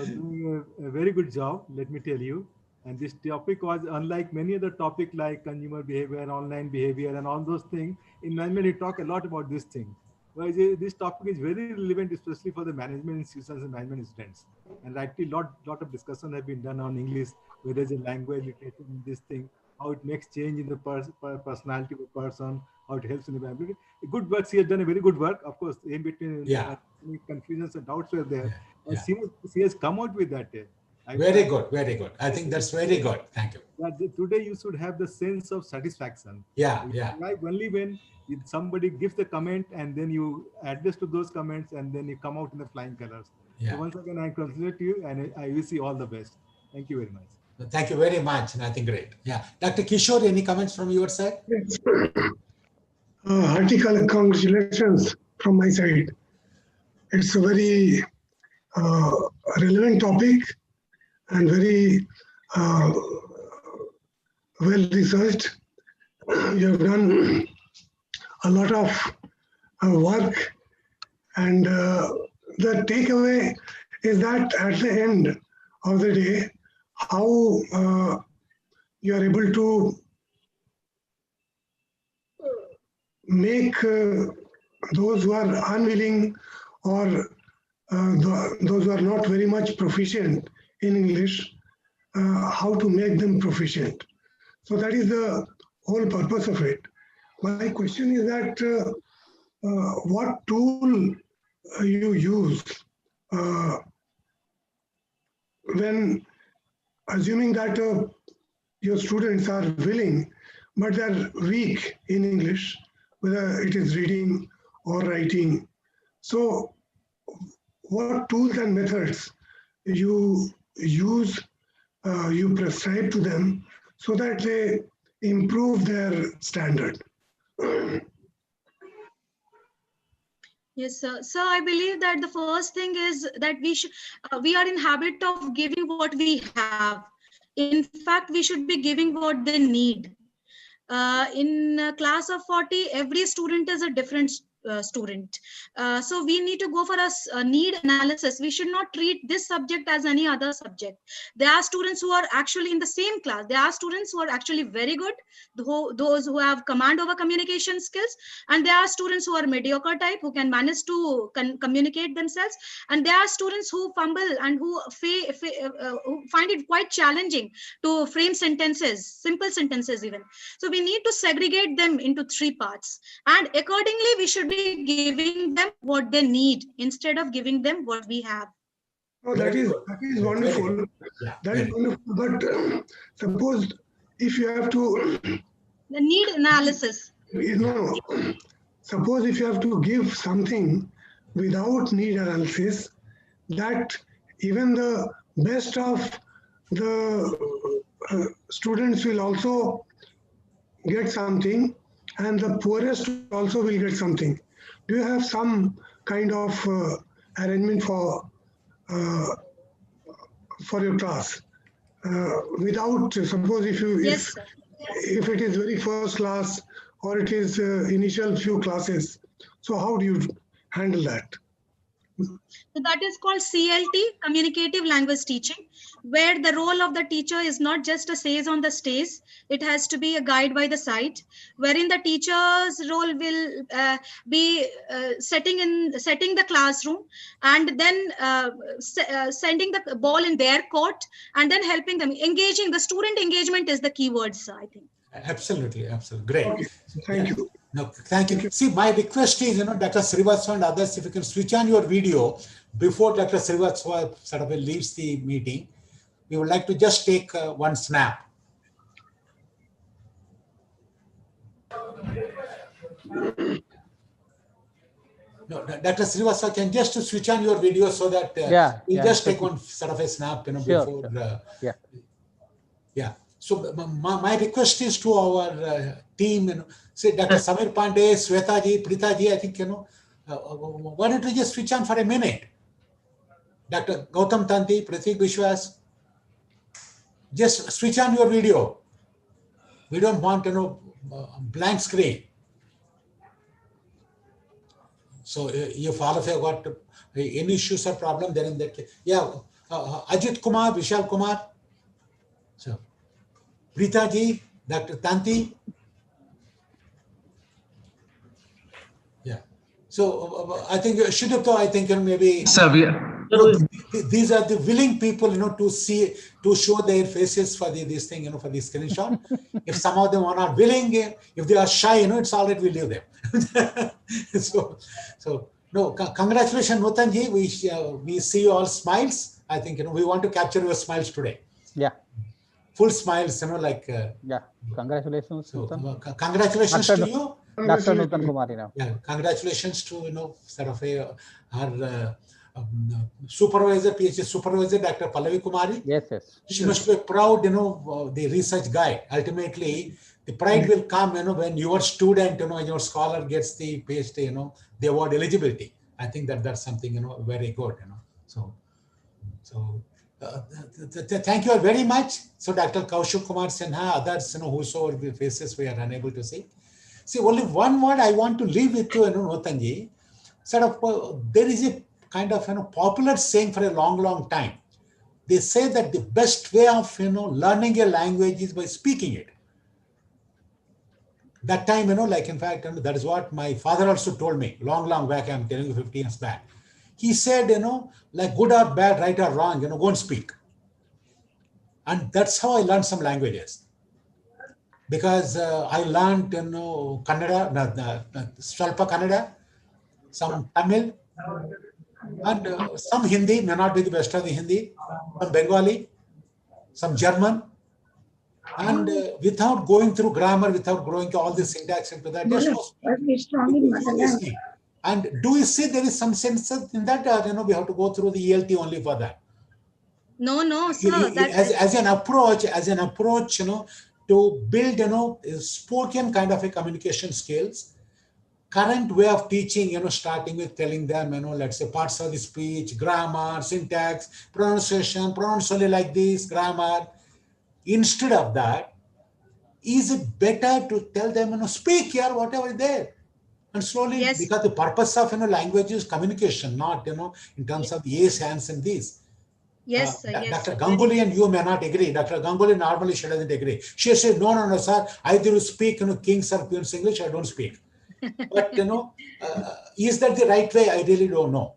Doing a very good job, let me tell you. And this topic was unlike many other topics like consumer behavior, online behavior, and all those things. In management, we talk a lot about this thing. Whereas this topic is very relevant, especially for the management institutions and management students. And rightly, lot of discussion have been done on English, whether there's a language literature in this thing, how it makes change in the personality of a person, how it helps in the family. Good work. She has done a very good work. Of course, in between any confusions and doubts were there. She has come out with that. Very good, very good. I think that's very good. Thank you. Today you should have the sense of satisfaction. Yeah. Like only when somebody gives the comment and then you adjust to those comments and then you come out in the flying colors. Yeah. So once again, I congratulate you and I wish you all the best. Thank you very much. Thank you very much. And I think great. Yeah. Dr. Kishore, any comments from your side? Yes. Hearty congratulations from my side. It's a very relevant topic and very well researched. You have done a lot of work, and the takeaway is that at the end of the day, how you are able to make those who are unwilling or those who are not very much proficient in English, how to make them proficient. So that is the whole purpose of it. My question is that what tool you use when assuming that your students are willing, but they're weak in English, whether it is reading or writing. So what tools and methods you use, you prescribe to them so that they improve their standard? Yes, sir. So I believe that the first thing is that we are in habit of giving what we have. In fact, we should be giving what they need. In a class of 40, every student is a different student. So we need to go for a need analysis. We should not treat this subject as any other subject. There are students who are actually in the same class. There are students who are actually very good, those who have command over communication skills. And there are students who are mediocre type, who can manage to communicate themselves. And there are students who fumble and who find it quite challenging to frame sentences, simple sentences even. So we need to segregate them into 3 parts. And accordingly, we should be giving them what they need instead of giving them what we have. Oh, that is wonderful. Yeah, that is wonderful. But suppose if you have to... The need analysis. No. Suppose if you have to give something without need analysis, that even the best of the students will also get something, and the poorest also will get something. Do you have some kind of arrangement for your class? Without, suppose if it is very first class or it is initial few classes, so how do you handle that? So that is called CLT, communicative language teaching, where the role of the teacher is not just a sage on the stage. It has to be a guide by the side, wherein the teacher's role will be setting the classroom and then sending the ball in their court and then helping them. Engaging, the student engagement is the key word, sir, I think. Absolutely. Great. Okay. Thank you. No, thank you. See, my request is, Dr. Srivastava and others, if you can switch on your video before Dr. Srivastava sort of leaves the meeting, we would like to just take one snap. No, Dr. Srivastava, can just to switch on your video so that we'll just take one sort of a snap, before. Yeah. So my request is to our team, say Dr. Samir Pandey, Swetaji, Pritaji, I think, why don't we just switch on for a minute? Dr. Gautam Tanti, Pratik Vishwas, just switch on your video. We don't want, blank screen. So if all of you got any issues or problem, then in that case, yeah, Ajit Kumar, Vishal Kumar, so Rita ji, Dr. Tanti, yeah. So I think Shudupto, I think maybe these are the willing people, to see, to show their faces for this thing, for this screenshot. If some of them are not willing, if they are shy, it's all right, we leave them. so no, congratulations, Nutan ji. We see you all smiles. I think, we want to capture your smiles today. Yeah. Full smiles, like. Yeah. Congratulations, so, Nutan. Congratulations to you. Dr. Nutan Kumari now. Yeah, congratulations to, sort of our supervisor, PhD supervisor, Dr. Pallavi Kumari. Yes, yes. She must be proud, the research guy. Ultimately, the pride will come, when your student, your scholar gets the PhD, the award eligibility. I think that's something, very good, So thank you all very much. So Dr. Kaushik Kumar Sinha, others, whosoever faces we are unable to see. See, only one word I want to leave with you, Nutanji. Sort of, there is a kind of, popular saying for a long, long time. They say that the best way of, learning a language is by speaking it. That time, like in fact, that is what my father also told me, long, long back, I'm telling you 50 years back. He said, like good or bad, right or wrong, go and speak. And that's how I learned some languages. Because I learned, Kannada, Swalpa Kannada, some Tamil, and some Hindi, may not be the best of the Hindi, some Bengali, some German, and without going through grammar, without going all the syntax into that, just and do you see there is some sense in that, we have to go through the ELT only for that? No, sir. As an approach, to build, spoken kind of a communication skills. Current way of teaching, starting with telling them, let's say parts of the speech, grammar, syntax, pronunciation, pronounce only like this, grammar. Instead of that, is it better to tell them, speak here, whatever is there? And slowly, because the purpose of, language is communication, not, in terms of yes, hands and these. Yes, Dr. Ganguly and you may not agree. Dr. Ganguly normally she doesn't agree. She said, no, sir, either you speak, king's or queen's English, I don't speak. But, is that the right way? I really don't know.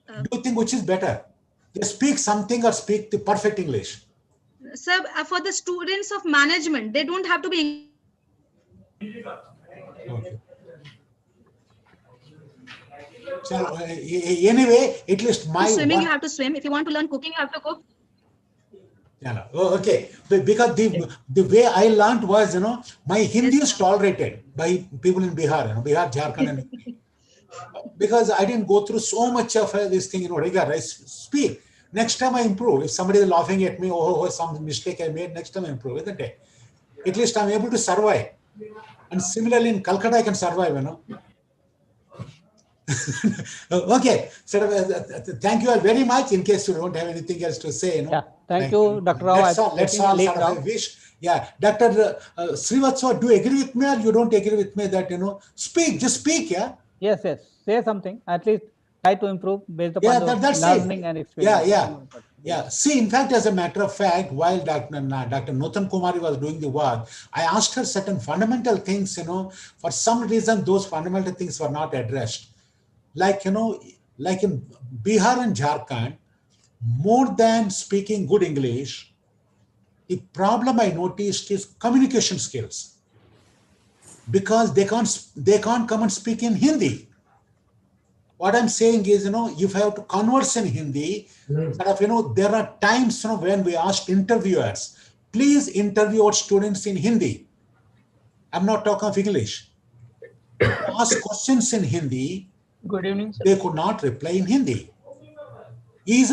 Do you think which is better? They speak something or speak the perfect English? Sir, for the students of management, they don't have to be. Okay. So anyway, at least my swimming, you have to swim. If you want to learn cooking, you have to cook. Yeah, okay. Because the way I learned was, my Hindi is tolerated by people in Bihar, Bihar, Jharkhand, and because I didn't go through so much of this thing, regular. I speak. Next time I improve. If somebody is laughing at me, some mistake I made, next time I improve, isn't it? At least I'm able to survive. And similarly in Calcutta, I can survive, Okay. So thank you all very much. In case you don't have anything else to say, Yeah. Thank you, Dr. Rao. Let's all sort of wish. Yeah. Dr. Srivatsa, do you agree with me or you don't agree with me that, speak, just speak, yeah? Yes. Say something. At least try to improve based upon the learning and experience. Yeah. See, in fact, as a matter of fact, while Dr. Nutan Kumari was doing the work, I asked her certain fundamental things, for some reason, those fundamental things were not addressed. Like, like in Bihar and Jharkhand, more than speaking good English, the problem I noticed is communication skills. Because they can't come and speak in Hindi. What I'm saying is, if I have to converse in Hindi, sort of, there are times, when we ask interviewers, please interview our students in Hindi. I'm not talking of English. Ask questions in Hindi. Good evening, sir. They could not reply in Hindi. Easily